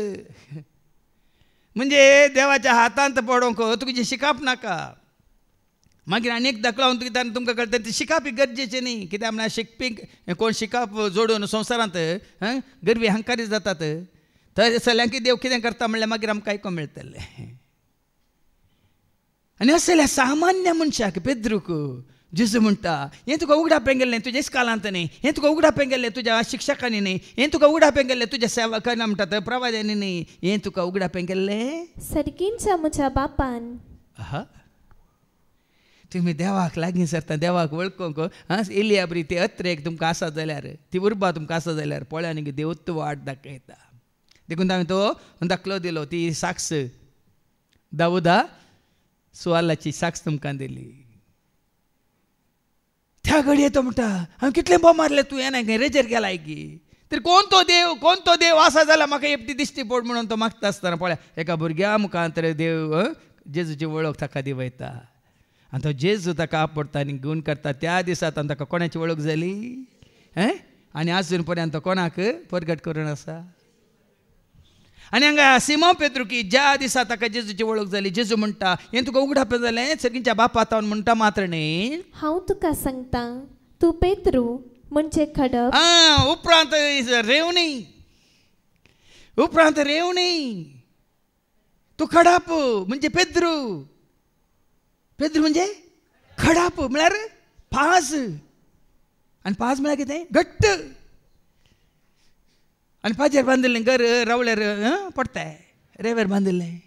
म्हणजे देवाच्या हातांत पडोंक तुझे शिकप नाका मागीर आनीक दाखलावन तुमकां कळटा ते शिकप गरजेचें न्ही कित्याक म्हळ्यार शिकपी कोण शिकप जोडून संवसारांत गरवी अहंकारी जातात तर सगळ्यांक देव कितें करता म्हणल्यार मागीर आमकां आयको मेळटलें आनी असल्या सामान्य मनशाक पेद्रूक जेजू म्हणटा हें तुका उगडापें गेल्लें तुज्या इस्कालांत न्ही हें तुका उगडापें गेल्लें तुज्या शिक्षकांनी न्ही हें तुका उगडापें गेल्लें तुज्या सेवकांनी म्हणटात प्रवाद्यांनी न्ही हें तुका उगडापें गेल्लें सर्गींच्या म्हज्या बापान आहा तुमी देवाक लागीं सरता देवाक वळखोंक एलिया बरी ती अत्रेक तुमकां आसा जाल्यार ती उर्बा तुमकां आसा जाल्यार पळय न्ही देवत्व वाट दाखयता देखून हांवें तो दाखलो दिलो ती साक्ष दाऊदा सुवालाची साक्ष तुमकां दिली त्या घडये तो म्हणटा हांवें कितलें बोंब मारलें तूं येना रेजर गेलाय की तर कोण तो देव आसा जाल्यार म्हाका एकटी दिश्टी पड म्हणून तो मागता आसतना पळय एका भुरग्या मुखांतर देव जेजूची वळख ताका दिवयता आनी तो जेजू ताका आपडटा आनी गुण करता त्या दिसांत ताका कोणाची वळख जाली आनी आजून पर्यंत कोणाक परगट करून आसा आनी हांगा सिमो पेद्रूकी ज्या दिसा ताका जेजूची वळख जाली जेजू म्हणटा हें तुका उगडापें जालें सगळींच्या बापा तावन म्हणटा मात्र न्ही हांव तुका सांगता तूं पेद्रू म्हणजे खडप उपरांत रेवणी तूं खडाप म्हणजे पेद्रू म्हणजे खडाप म्हळ्यार पाज आनी पाज म्हळ्यार कितें घट्ट आनी पाजेर बांदिल्लें घर रवळ्यार पडताय रेंवेर बांदिल्लें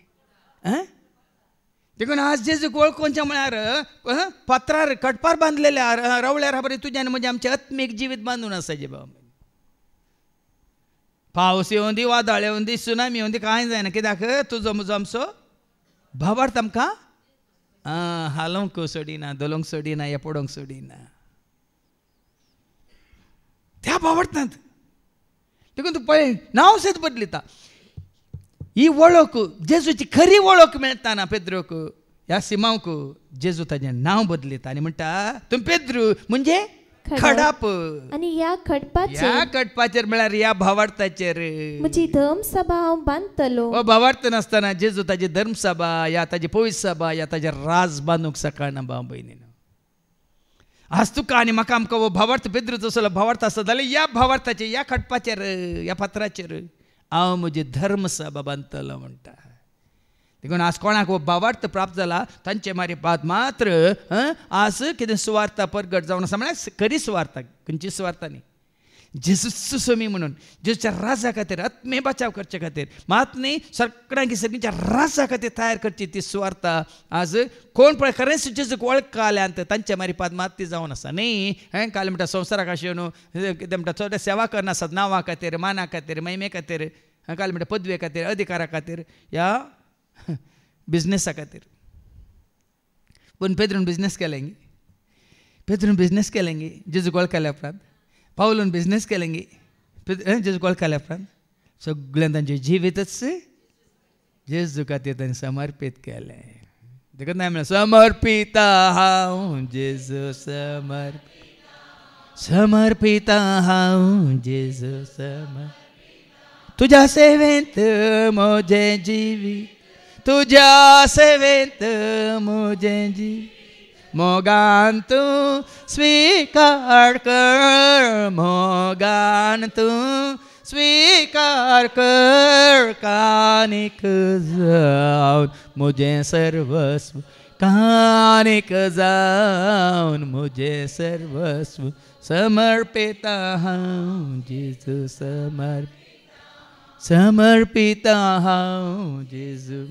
देखून आज जेजूक वळखोवचें म्हळ्यार पत्रार कटपार बांदलेल्या रवळ्यार बरें तुजें आनी म्हजें आमचें आत्मीक जिवीत बांदून आसा जे बाबा पावस येवं दी वादळ येवं दी सुनामी येवं दी कांय जायना कित्याक तुजो म्हजो आमचो भावार्थ आमकां हालोवंक सोडिना दोलोवंक सोडिना या पडोवंक सोडिना त्या भावार्थांत देखून तूं पळय नांव सुद्दां बदलिता ही वळख जेजूची खरी वळख मेळटाना पेद्रूक ह्या सिमांक जेजू ताजें नांव बदलिता आनी म्हणटा तुमी पेद्रू म्हणजे खडाप आनी ह्या खडपाचेर म्हळ्यार ह्या भावार्थाचेर म्हजी धर्मसभा हांव बांदतलो हो भावार्थ नासतना जेजू ताजी धर्मसभा या ताजी पवित्र सभा या ताजें राज बांदूंक सकळना भाव भयणीनो आज तुका आनी म्हाका आमकां हो भावार्थ पेद्रूचो असलो भावार्थ आसा जाल्यार ह्या भावार्थाचेर ह्या खडपाचेर ह्या पत्राचेर हांव म्हजी धर्मसभा बांदतलो म्हणटा देखून आज कोणाक हो भावार्थ प्राप्त जाला तांचे मारीपात मात्र आज कितें सुवार्ता परगट जावन आसा म्हळ्यार खरी सुवार्ता खंयची सुवार्ता न्ही जेजूचो सोमी म्हणून जेजूच्या राजा खातीर आत्मे बचाव करचे खातीर मात न्ही सगळ्यांच्या राजा खातीर तयार करची ती सुवार्ता आज कोण पळय खरेंच जेजूक वळखल्यात तांच्या मारीपात मात ती जावन आसा न्ही काल म्हणटा संवसाराक अशें न्हू कितें म्हणटा चड सेवा करनासत नांवा खातीर माना खातीर महिमे खातीर काल म्हणटा पदवे खातीर अधिकारा खातीर ह्या बिझनेसा खातीर पूण पेद्रून बिझनेस केलेंगी जेजूक वळखल्या उपरांत पावलून बिझनेस केलेंगी जेजूक वळखल्या उपरांत सगळ्यांनी तांचें जिवीतच जेजू खातीर तांणी समर्पीत केलें देखून नाही म्हणलें समर्पिता हांव जेजू समर्पिता हांव जेजू तुज्या सेवेंत म्हजें जिवीत तुझ्या सेवेंत म्हजें जिवीत मोगान तूं स्वीकार कर मोगान तूं स्वीकार कर कानीक जावन म्हजें सर्वस्व कानीक जावन म्हजें सर्वस्व समर्पिता हांव जेजू समर्पिता हांव जेजू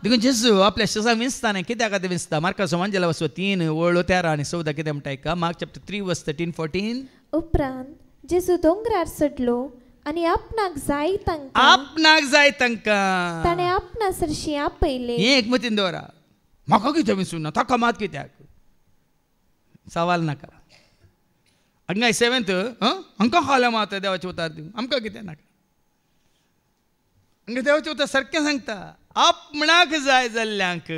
देखून जेजू आपल्या शिसांक विंचताना कित्याक खातीर विंचता मार्काचो एवांजेल वचो 3:13 आनी 14 कितें म्हणटा आयका मार्क चॅप्टर 3 वर्स 13-14 उपरांत जेजू दोंगरार चडलो आनी आपणाक जाय तांकां ताणें आपणा सरशी आपयले हें एक मतीन दवरा म्हाका कितें विंचूना ताका मात कित्याक सवाल नाका हांगा 7th हांकां खाल्या मात देवाचें उतर दिवं आमकां कितें नाका हांगा देवाचें उतर सारकें सांगता आपणाक जाय जाल्ल्यांक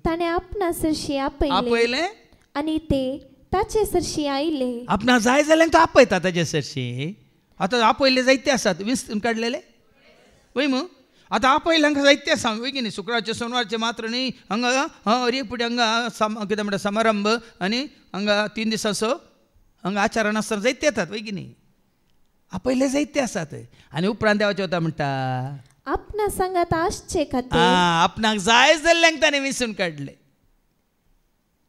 ताणें आपणा सरशी आपयले आनी ते ताचे सरशी आयले. आपणाक जाय जाल्यार तो आपयता ताचे सरशी. आतां आपयले जायते आसात विंचून काडलेले वय मग. आतां आपयले हांगा जायते आसा वय की न्ही. शुक्रारचे सोनवारचे मात्र न्ही हांगा अरेपुटी हांगा कितें म्हणटा समारंभ आनी हांगा 3 दिसाचो हांगा आचार नासतना जायते येतात वय की न्ही. आपयले जायते आसात. आनी उपरांत देवाचे वता म्हणटा आपणा सांगात आसचे खातीर. आपणाक जाय जाल्ल्यांक ताणें विंचून काडले.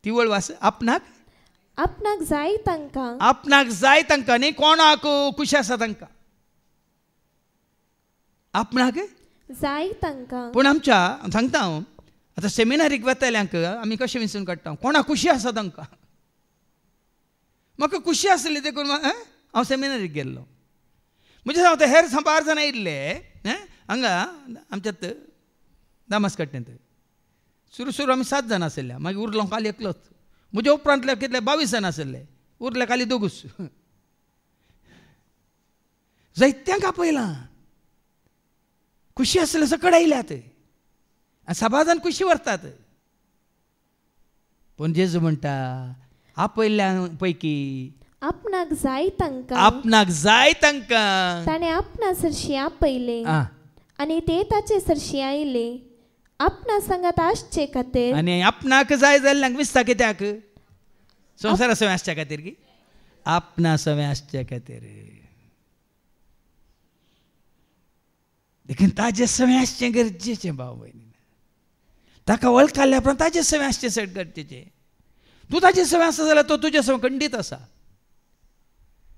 ती वळ वास. आपणाक जाय तांकां. आपणाक जाय तांकां न्ही कोणाक खुशी आसा तांकां. आपणाक जाय तांकां. पूण आमच्या सांगता हांव आतां सेमिनारीक वतल्यांक आमी कशें विंचून काडटा. कोणाक खुशी आसा तांकां. म्हाका खुशी आसली देखून हांव सेमिनारीक गेल्लो. म्हणजे हांव हेर 12 जाणां येयल्ले हांगा आमच्यात दामस कट्ट्यांत. सुरू आमी 7 जाणां आसले. मागीर उरलो काल एकलोच. म्हज्या उपरांतले कितले 22 जाणां आसले. उरले खाली 2. जायत्यांक आपयलां. खुशी आसले सकड आयल्यात आनी सभाजान खुशी व्हरतात. पूण जेजू म्हणटा आपयल्ल्या पैकी आपणाक जाय तांकां. आपणाक जाय तांकां ताणें आपणा सरशी आपयले आनी ते ताचे सरशी आयले. आपणा सांगात आसचे खातीर. आनी आपणाक जाय जाल्ल्यांक विस्ता कित्याक. संवसारा सवय आसच्या खातीर की आपणा सवय आसच्या खातीर. देखून ताजे सवय आसचें गरजेचें भाव भयणी. ताका वळखल्या उपरांत ताजे सवय आसचें सट गरजेचें. तूं ताजे सवय आसा जाल्यार तो तुजे सवय खंडीत आसा.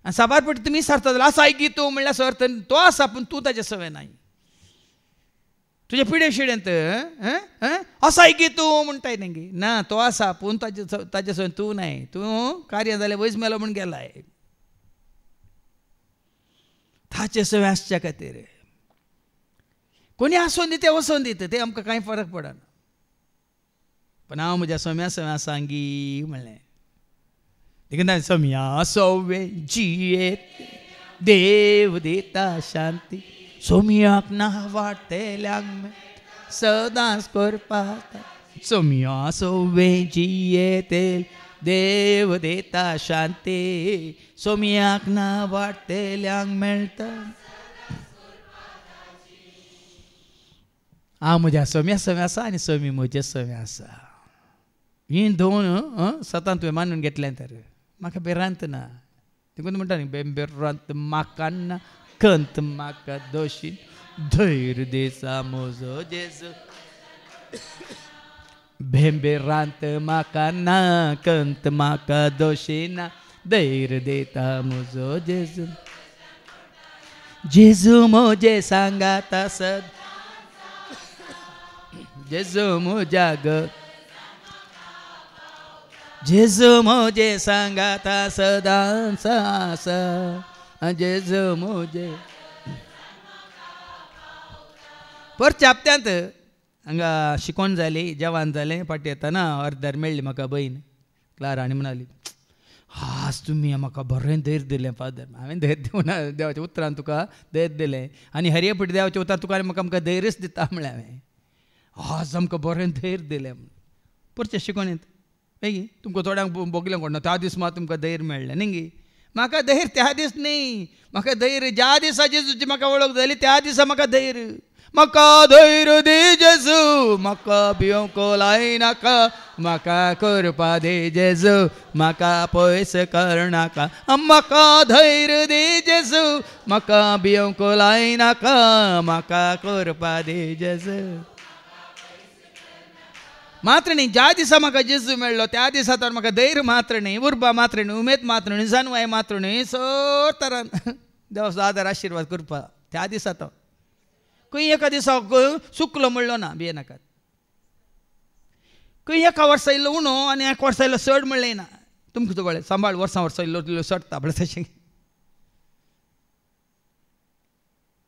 आनी साबार पटी तुमी सारता जाल्यार आसा की तूं म्हणल्यार सर्त तो आसा पूण तूं ताजे सवय नाय. तुजे पिडे शिडेंत आसा की तूं म्हणटाय तेंगे ना तो आसा पूण ताजे सवय तूं नाय. तूं कार्य जालें वयस मेलो म्हूण गेलाय. ताचे सवय आसच्या खातीर कोणी आसून दी ते वचोन दिता ते आमकां कांय फरक पडना. पण हांव म्हज्या सोम्या सवय सांगी म्हणलें. देखून सोम्या सवे जियेत देव दिता शांती. सोम्याक ना वाटेल्यांक सदांच करपाक. सोम्या सवे जियेतेल देव दिता शांती. सोम्याक ना वाटेल्यांक मेळटा. हांव म्हज्या सोम्या सवय आसा आनी सोमी म्हजे सवय आसा. ही 2 सतां तुवें मानून घेतलें तर म्हाका भिरांत ना. देखून म्हणटा न्ही बेंबेरांत म्हाका ना खंत म्हाका दोशी धैर्य देसा म्हजो जेजू. बेंबेरांत म्हाका ना खंत म्हाका दोशी ना धैर्य देता म्हजो जेजू. जेजू म्हजे सांगात आसत. जेजू म्हज्या जेजू म्हजे सांगात सदांच आसा. जेजू म्हजे परच्या हप्त्यांत हांगा शिकोवन जाली जेवण जालें. फाटी येताना अर्दार मेळ्ळी म्हाका भयण क्लारा आनी म्हणाली आज तुमी म्हाका बरें धैर्य दिलें फादर. हांवें धैर्य दिवं ना देवाच्या उतरान तुका धैर्य दिलें आनी हरयेपटी देवाच्या उतर तुका म्हाका धैर्यच दिता म्हळें हांवें. आज आमकां बरें धैर्य दिलें म्हूण. परचें शिकोवन येता न्ही तुमकां थोड्यांक भोगलें कोण त्या दीस मात तुमकां धैर्य मेळ्ळें न्ही. म्हाका धैर्य त्या दीस न्ही. म्हाका धैर्य ज्या दिसा जेजूची म्हाका वळख जाली त्या दिसा म्हाका धैर्य. म्हाका धैर्य दी जेजू म्हाका भिवंक लायनाका. म्हाका करपा दे जेजू म्हाका पयस करनाका. म्हाका धैर्य दी जेजू म्हाका भिवंक लायनाका. म्हाका करपा दे जेजू. मात्र न्ही ज्या दिसा म्हाका जेजू मेळ्ळो त्या दिसा तर म्हाका धैर्य मात्र न्ही उर्बा मात्र न्ही उमेद मात्र न्ही जानवाय मात्र न्ही सर तरान देवाचो आदार आशिर्वाद करपा त्या दिसा तो खंय एका दिसा सुकलो म्हणलो ना भियेनाकात. खंय एका वर्सा इल्लो उणो आनी एक वर्सा इल्लो चड म्हणलें ना. तुमकां तो कळ्ळें सांबाळ वर्सा इल्लो सडटा म्हळ्यार तशें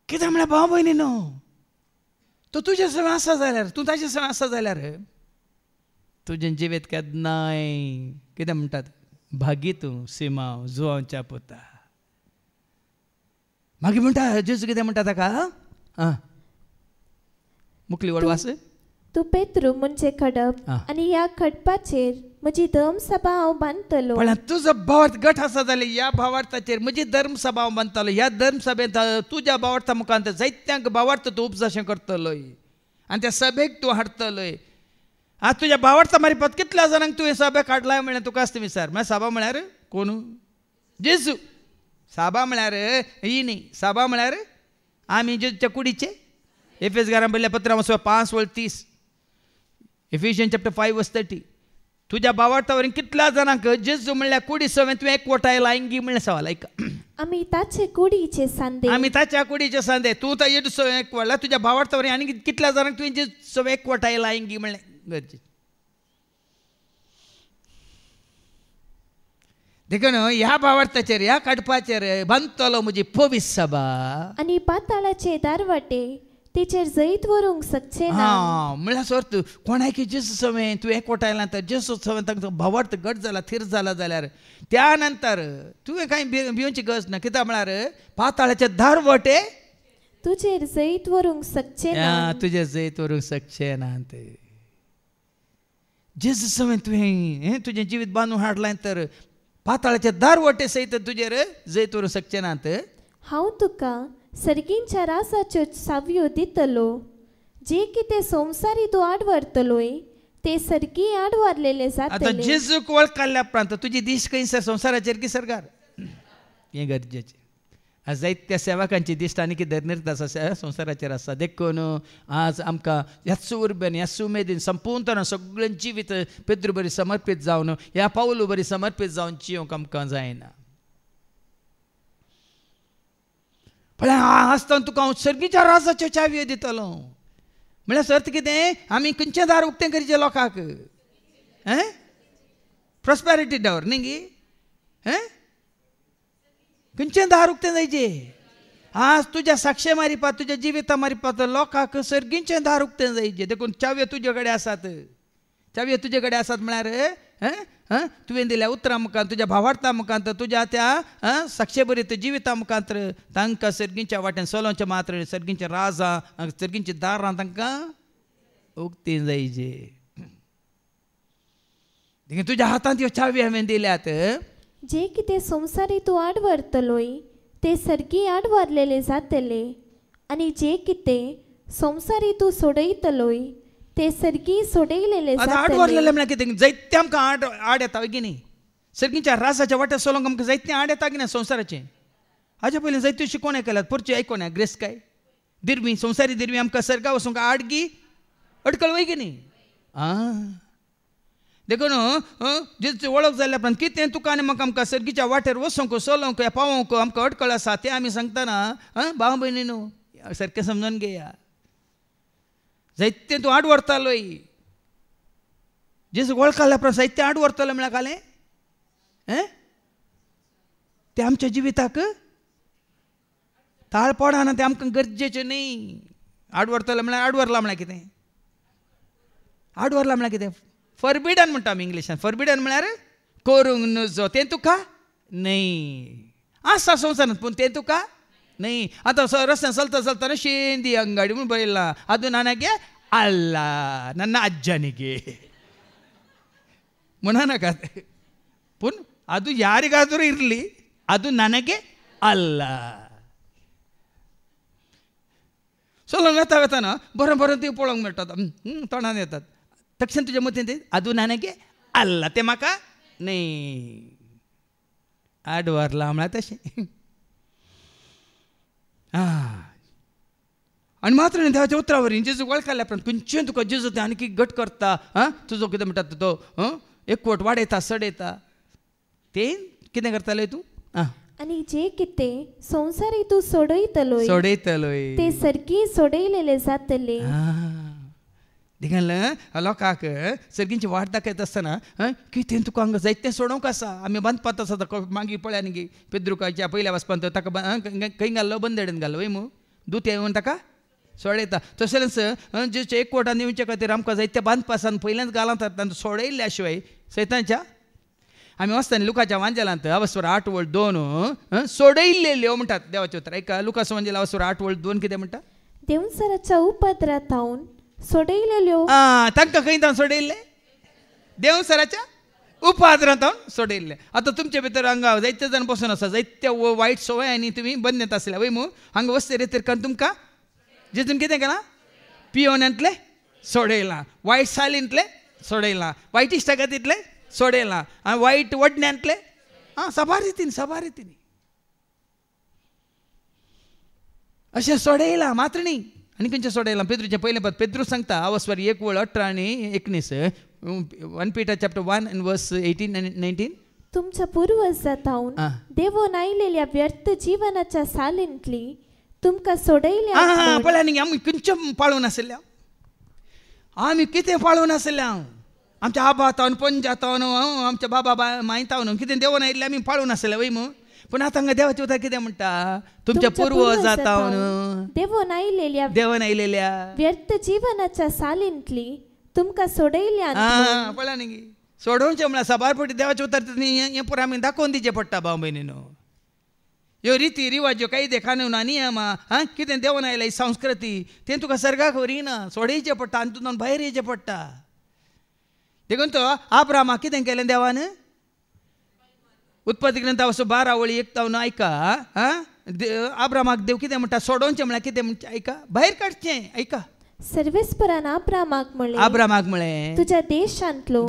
कित्याक म्हळ्यार भाव भयणी न्हू. तो तुजे सवय आसा जाल्यार तूं ताजे सवय आसा जाल्यार तुजें जिवीत केन्नाय कितें म्हणटात भागी तूं सिमांव जुवांच्या पुता. मागीर म्हणटा जेजू कितें म्हणटा ताका मुखली वळवास तू पेद्रू म्हणजे खडप आणि ह्या खडपाचेर म्हजी धर्मसभा हांव बांदतलो. पण तुझो भावार्थ गट आसा जाल्यार ह्या भावार्थाचेर म्हजी धर्मसभा हांव बांदतलो. ह्या धर्मसभेंत तुज्या भावार्था मुखांत जायत्यांक भावार्थ तूं उपजाशें करतलोय आनी त्या सभेक तूं हाडटलोय. आज तुज्या भावार्था मारिफत कितल्या जाणांक तुवें सभेक हाडलाय म्हळ्यार तुका आसता विचार. म्हळ्यार सभा म्हळ्यार कोण? जेजू. सभा म्हळ्यार ही न्ही. सभा म्हळ्यार आमी जेजूच्या कुडीचे. एफेसकारांक बरयल्लें पत्र 5:30. Ephesians chapter 5:30. तुझ्या भावार्था वरवीं कितल्या जाणांक जेजू म्हणल्यार कुडी सवें तुवें एकवटाय लायंगी म्हणलें सवाल. ऐका, आमी ताचे कुडीचे सांदे. आमी ताच्या कुडीचे सांदे. तूं तर जेजू सवें एकवटला. तुज्या भावार्था वरवीं आनी कितल्या जाणांक तुवें जेजू सवें एकवटाय लायंगी म्हणलें गरजेचें. देखून ह्या भावार्थाचेर ह्या काडपाचेर बांदतलो म्हजी पवित्र सभा. आनी पाताळाचे दारवाटे तेचेर जैत व्हरूंक शकचे ना. म्हळ्यार सर्त कोणाकी जेजू सवें तुवें एकवटायलां तर जेजू सवें ताका भावार्थ घट जाला थीर जाला जाल्यार त्या नंतर तुवें कांय भिवची गरज ना. कित्याक म्हळ्यार पाताळाचे दारवाटे तुजेर जैत व्हरूंक शकचे ना. तुजे जैत व्हरूंक शकचे ना. जेजू सवें तुवें तुजें जिवीत बांदून हाडलां तर पाताळाचे दारवाटे सयत तुजेर जैत व्हरूंक शकचे नात. हांव तुका सर्गींच्या रासाच्यो सावयो दितलो. जे कितें संवसारी तूं आडवरतलोय ते सर्गी आडवारलेले आतां जातले. जेजूक वळखल्या उपरांत तुजी दिश्ट खंयसर संवसाराचेर की सरकार हें गरजेचें. आज जायत्या सेवकांची दिश्ट आनी कितें निर्धास आसा संवसाराचेर आसा. देखून आज आमकां ह्याच उर्बेन ह्याच उमेदीन संपूर्णपणान सगळें जिवीत पेद्रू बरी समर्पीत जावन ह्या पावलू बरी समर्पीत जावन जियोंक आमकां जायना. पण आसतना तुका हांव सर्गीच्या राजाच्यो चावयो दितलो. म्हळ्यार सर्त कितें आमी खंयचें दार उक्तें करीचें लोकांक. प्रॉस्पेरिटी डोर न्ही गी. खंयचें दार उक्तें जायचें. आज तुज्या साक्षे मारिपात तुज्या जिविता मारिपात लोकांक सर्गीचें दार उक्तें जायचें. देखून चावयो तुजे कडेन आसात. चावयो तुजे कडेन आसात म्हळ्यार तुवें दिल्या उतरां मुखांत तुज्या भावार्था मुखांत तुज्या त्या साक्षे बरीत जिविता मुखांत तांकां सर्गीच्या वाटेन चलोवचें मात्र सर्गीचें राजां सर्गीचीं दारां तांकां उक्तीं जायचीं. देखून तुज्या हातांत ह्यो चावयो हांवें दिल्यात. जे कितें संवसारी तूं आडवरतलोय ते सर्गी आडवारलेले जातले. आनी जे कितें संवसारी तूं सोडयतलोय ते सर्गी सोडयलेले जातले. आडवरलेले म्हळ्यार कितें जायते आमकां आड येता की न्ही. सर्गीच्या रासाच्या वाट्यार चलोवंक आमकां जायतें आड येता की ना संवसाराचें. हाजे पयलीं जायत्यो शिकोवण्यो केल्यात. परच्यो आयकोन्या ग्रेस काय दिरवी संवसारी दिरवी आमकां सर्गा वचूंक आडगी अडकळ वय की न्ही. देखून जेची वळख जाल्ल्या उपरांत कितें तुका आनी म्हाका आमकां सर्गीच्या वाटेर वचूंक चलोवंक पावोवंक आमकां अडकळ आसा तें आमी सांगतना भाव भयणीनो सारकें समजून घेया. जायतें तूं आड व्हरतालोय जेजू वळखल्या उपरांत जायतें आड व्हरतलो म्हळ्यार कालें तें आमच्या जिविताक ताळ पडना. तें आमकां गरजेचें न्ही. आड व्हरतलो म्हळ्यार आड व्हरला म्हळ्यार कितें. आड व्हरला म्हळ्यार कितें. फॉरबिडन म्हणटा आमी इंग्लिशान. फॉरबिडन म्हळ्यार करूंक नजो. तें तुका न्ही. आसा संवसारांत पूण तें तुका न्ही. आतां रस्त्यान चलता चलतना शेंदी अंगाडी म्हूण बरयलां. ಅದು ನನಗೆ ಅಲ್ಲ ನನ್ನ ಅಜ್ಜನಿಗೆ म्हणनाका. पूण ಅದು ಯಾರಿಗಾದರೂ ಇರಲಿ ಅದು ನನಗೆ ಅಲ್ಲ. चलोन वता वताना बरें बरें ती पळोवंक मेळटात. तोंडान येतात. तक्षण तुज्या मतीन ते ಅದು ನನಗೆ ಅಲ್ಲ तें म्हाका न्ही. आड व्हरला म्हळ्यार तशें. आनी मात्र न्ही देवाच्या उतरा वरवीं जेजू वळखल्या उपरांत खंयचें तुका जेजू तें आनी घट करता. तुजो कितें म्हणटा तो एकवट वाडयता सडयता. तें कितें करताले तूं. आनी जे कितें संवसारी तूं सोडयतलोय ते सर्गी सोडयलेले जातले. देखून लोकांक सर्गींची वाट दाखयत आसतना कितें तुका हांगा जायतें सोडोवंक आसा. आमी बांदपात आसा मागीर पळय न्ही पेद्रुकाच्या पयल्या वचपान ताका खंय घाल्लो बंदेडेन घाल्लो वय मू दूत येवन ताका सोडयता. तशेंच जेचे एकवटान येवचे खातीर आमकां जायते बांदपा आसा. पयलेंच घालांत सोडयल्ल्या शिवाय सैतांच्या आमी वचताना लुकाच्या वांजेलांत अवस्वर 8:2 सोडयल्ल्यो म्हणटात देवाचे उतर. एका लुकास वांजेला अवस्वर 8:2 कितें म्हणटा. देवसराच्या उपद्रातावन सोडयलेल्यो तांकां खंय जावन सोडयल्ले देवसराच्या उपाद्रांत सोडयल्ले. आतां तुमचे भितर हांगा जायते जाण बसून आसा, जायत्या वायट संवयांनी तुमी बंदत आसल्या वय मू हांगा वस्ते रेतेर तुमकां जेजून कितें केलां पियोन्यांतले सोडयलां, वायट सालींतले सोडयलां, वायट इश्टागतींतले सोडयलां आनी वायट वडण्यांतले सबार रितीनी अशें सोडयलां मात्र न्ही. आनी खंयचें सोडयलां पेद्रूचें पयलें पद पेद्रू सांगता आवस्वर 1:18 आनी 19 1 Peter chapter 1 and verse 18 and 19. तुमच्या पूर्वज जातावन देवोन आयलेल्या व्यर्थ जीवनाच्या सालींतली तुमकां सोडयल्या. पळय न्ही आमी खंयचें पाळून आसल्या, आमी कितें पाळून आसल्या, आमच्या आबा तावन पंजा तावन आमच्या बाबा माय तावन कितें देवोन आयिल्लें आमी पाळून आसल्या वय मू. पूण आतां हांगा देवाचें उतर कितें म्हणटा तुमच्या पूर्वज जातावन देवोन आयलेल्या व्यर्थ जीवनाच्या सालींतली तुमकां सोडयल्या. पळय न्ही सोडोवचें म्हळ्यार सबार फावटी देवाचें उतर हें पुरो आमी दाखोवन दिचें पडटा भाव भयणीनो. ह्यो रिती रिवाज ज्यो कायदे कानून नियमा कितें देवोन आयल्या ही संस्कृती तें तुका सर्गाक व्हरिना, सोडयचें पडटा आनी तितून भायर येचें पडटा. देखून तो आब्रामाक कितें केलें देवान उत्पत्ती ग्रंथावचो 12:1 ऐका. आब्रामाक देव कितें म्हणटा सोडोवचें म्हळ्यार कितें म्हणचें ऐका, भायर काडचें. ऐका सर्वेस्परान आब्रामाक म्हळें तुज्या देशांतलो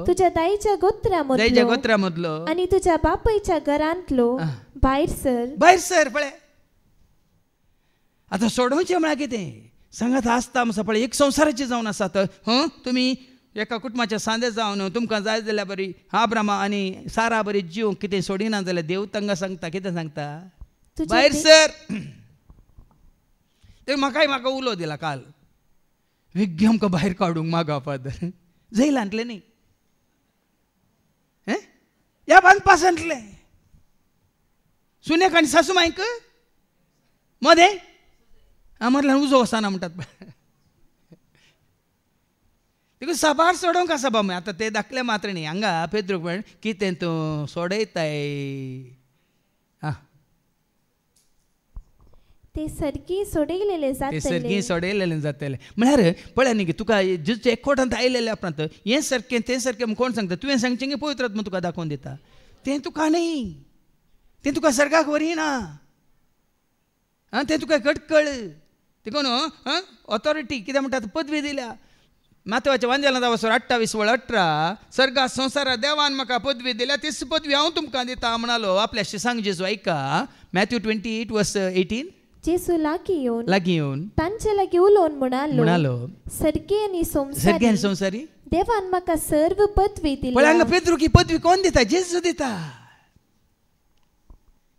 तुज्या दायच्या गोत्रामदलो आनी तुज्या बापायच्या घरांतलो भायर सर. पळय आतां सोडोवचें म्हळ्यार कितें सांगात आसता आमचा पळय एक संवसाराची जावन आसात. तुमी एका कुटुंबाच्या सांदे जावन तुमकां जाय जाल्यार बरी आब्रामा आनी सारा बरी जीव कितें सोडिना जाल्यार देव तांकां सांगता कितें सांगता भायर सर. ते म्हाका उलो दिला काल विज्ञ आमकां भायर काडूंक मागा फादर जैलांतले न्ही ह्या बांदपासांतले सुनेक आनी सासू मायक मदें मदल्यान उजो वचना म्हणटात. देखून साबार सोडोवंक आसा बाबा आतां ते दाखले मात्र न्ही. हांगा पेद्रूक म्हण कितें तूं सोडयताय ते सर्गी सोडयलेले जातले म्हळ्यार पळय न्ही तुका जेजूच्या एकवटांत आयलेले उपरांत हें सारकें तें सारकें कोण सांगता तुवें सांगचें की पवित्र आत्मा तुका दाखोवन दिता. तें तुका न्ही, तें तुका सर्गाक व्हरिना, तें तुका कटकळ. देखून ऑथॉरिटी कितें म्हणटा पदवी दिल्या. मातवाच्या वांजेलांत वचोन 28:18 सर्गा संवसारा देवान म्हाका पदवी दिल्या तीच पदवी हांव तुमकां दिता म्हणालो आपल्याशी सांग जेजू. ऐका मॅथ्यू 28:18 जेजू लागीं येवन तांचे लागीं उलोवन म्हणालो सर्गी आनी संवसारी देवान म्हाका सर्व पदवी दिल्या. पण हांगा पेद्रूक ही पदवी कोण दिता जेजू दिता.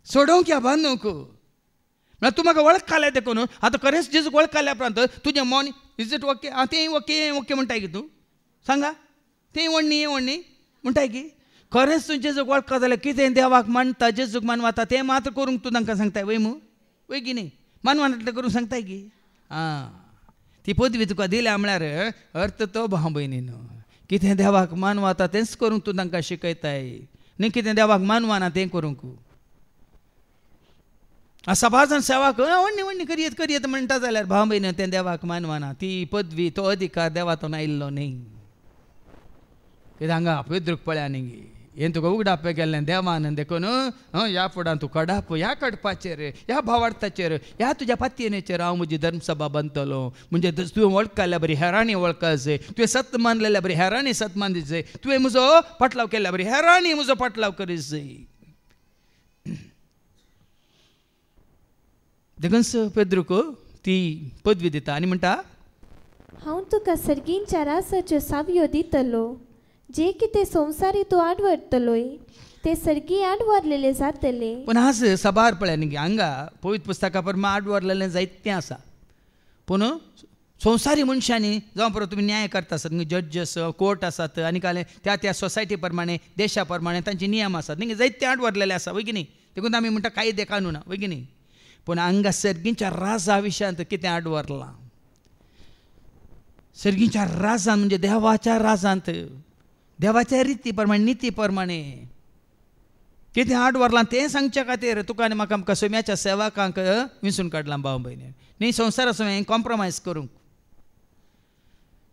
सोडोवंक या बांदूंक म्हळ्यार तूं म्हाका वळखले देखून आतां खरेंच जेजूक वळखल्या उपरांत तुजें मन इज इट ओके तें ओके म्हणटाय की तूं सांगा तें वण्णी हें वण्णी म्हणटाय की खरेंच तूं जेजूक वळखता जाल्यार कितें देवाक मानता जेजूक मानवाता तें मात्र करूंक तूं तांकां सांगताय वय मू वय की न्ही मानवांतलें करूंक सांगताय की ती पदवी तुका दिल्या म्हळ्यार अर्थ तो भाव भयणीनो कितें देवाक मानवाता तेंच करूंक तूं तांकां शिकयताय न्ही कितें देवाक मानवाना तें करूंक. सभा जाण सेवा वण्णी करियत म्हणटा जाल्यार भाव भयण तें देवाक मानवाना ती पदवी तो अधिकार देवातून आयिल्लो न्ही. कित्याक हांगा पेद्रूक पळया न्ही हें तुका उगडाप केल्लें देवान देखून ह्या फुडां तूं कडप ह्या कडपाचेर ह्या भावार्थाचेर ह्या तुज्या पातयेचेर हांव म्हजी धर्मसभा बांदतलो. म्हणजे तुवें वळखल्या बरी हेरांनी वळखत जाय, तुवें सत मानलेल्या बरी हेरांनी सत मानत जाय, तुवें म्हजो पाटलाव केल्ल्या बरी हेरांनी म्हजो पाटलाव करीत जाय. देखून पेद्रूक ती पदवी दिता आनी म्हणटा हांव तुका सर्गींच्या रासाच्यो सावयो दितलो जे कितें संवसारी तूं आडवरतलोय ते सर्गी आडवरलेले जातले. पूण आज सबार पळय न्ही हांगा पवित्र पुस्तका प्रमाण आडवरलेलें जायतें आसा पूण संवसारी मनशांनी जावं परत तुमी न्याय करता आसात जड्जस कोर्ट आसात आनी काले त्या सोसायटी प्रमाणे देशा प्रमाणे तांचे नियम आसात न्ही जायते आडवरलेले आसा वय की न्ही. देखून आमी म्हणटा कायदे कानून वय की न्ही. पूण हांगा सर्गींच्या राजा विशयांत कितें आडवरलां सर्गींच्या राजान म्हणजे देवाच्या राजांत देवाच्या रिती प्रमाणे निती प्रमाणे कितें आडवरलां तें सांगचे खातीर तुका आनी म्हाका आमकां सोम्याच्या सेवकांक विंसून काडलां भाव भयणी न्ही संवसारा सोमें कॉम्प्रोमायज करूंक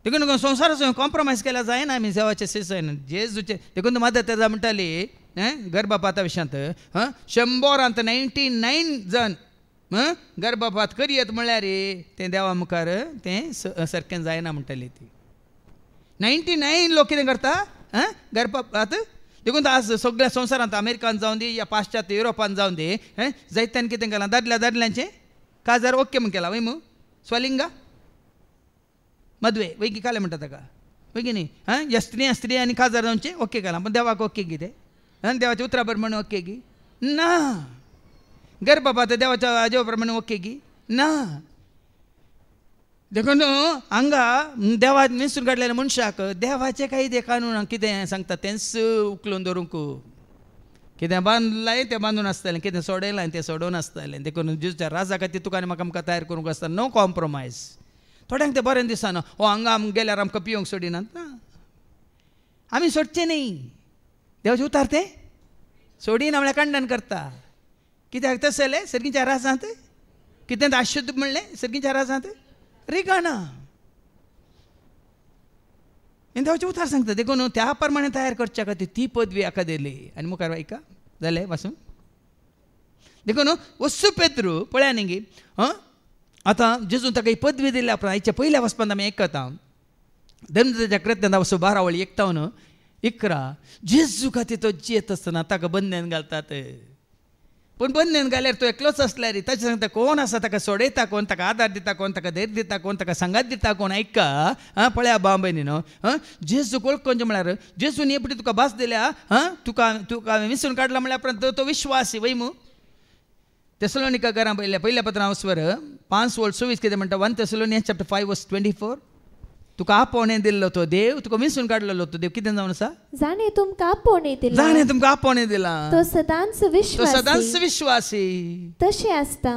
देखून संवसाराचो कॉम्प्रोमायज केला जायना आमी देवाचे सेसन जेजूचे देखून मदत तेजा म्हणटाली गर्भपाता विशयांत 199 जण गर्भपात करयत म्हळ्यार तें देवा मुखार तें सारकें जायना म्हणटाली ती 99 लोक कितें करता गर्भपात देखून आज सगळ्या संवसारांत अमेरिकान जावन दी या पाश्चात्य युरोपान जावन दी जायत्यान कितें केलां दादल्यांचें काजार ओके म्हूण केलां वय मू स्वलिंगा मदवे वैगी काले म्हणटा ताका वैगी न्ही या स्त्री आनी काजार जावचें ओके केलां पूण देवाक ओके कितें देवाच्या उतरा प्रमाणे ओके गी ना गर्भपात देवाच्या आजो प्रमाणे ओके गी ना देखून हांगा देवा विंचून काडलेल्या मनशाक देवाचे काही ते कानून कितें सांगता तेंच उखलून दवरूंक कितें बांदलां तें बांदून आसतलें कितें सोडयलां तें सोडोवन आसतलें देखून जेजूच्या राजा खातीर तुका आनी म्हाका आमकां तयार करूंक आसता नो कॉम्प्रोमायज थोड्यांक तें बरें दिसना हांगा आमी गेल्यार आमकां पिवंक सोडिनात ना आमी सोडचें न्ही देवाचें उतार तें सोडिना म्हळ्यार खंडन करता कित्याक तसलें सर्गीच्या राजांत कितें अशुद्ध म्हणलें सर्गीच्या राजांत रिगाणा देवाचें उतार सांगता देखून त्या प्रमाणे तयार करच्या खातीर ती पदवी हाका दिली आनी मुखार वायका जालें पासून देखून वस्सू पेद्रू पळया न्ही आतां जेजून ताका ही पदवी दिल्या उपरांत हाच्या पयल्या वचपांत आमी आयकता धर्मदाच्या कृत्यांत वचून 12 वळी 51 जेजू खातीर तो जियेत आसतना ताका बंदन घालतात पूण बंदन घाल्यार तो एकलोच आसल्यार ताचे सांगता कोण आसा ताका सोडयता कोण ताका आदार दिता कोण ताका धैर्य दिता कोण ताका सांगात दिता कोण ऐका पळया बांबयनी न्हू जेजू वळखोवचें म्हळ्यार जेजून हे पटी तुका भास दिल्या तुका विसरून काडला म्हळ्यार उपरांत तो विश्वासी वय मू तेसलोनिका घरां पयल्या पत्रां वचवर 5:26 कितें म्हणटा 1 Thessalonians chapter 5:24 तुका आपोवणें दिल्लो तो देव तुका विसरून काडलेलो तो देव कितें जावन आसा जाणे तुमकां आपोवणें दिला तो सदांच विश्वासी तशें आसता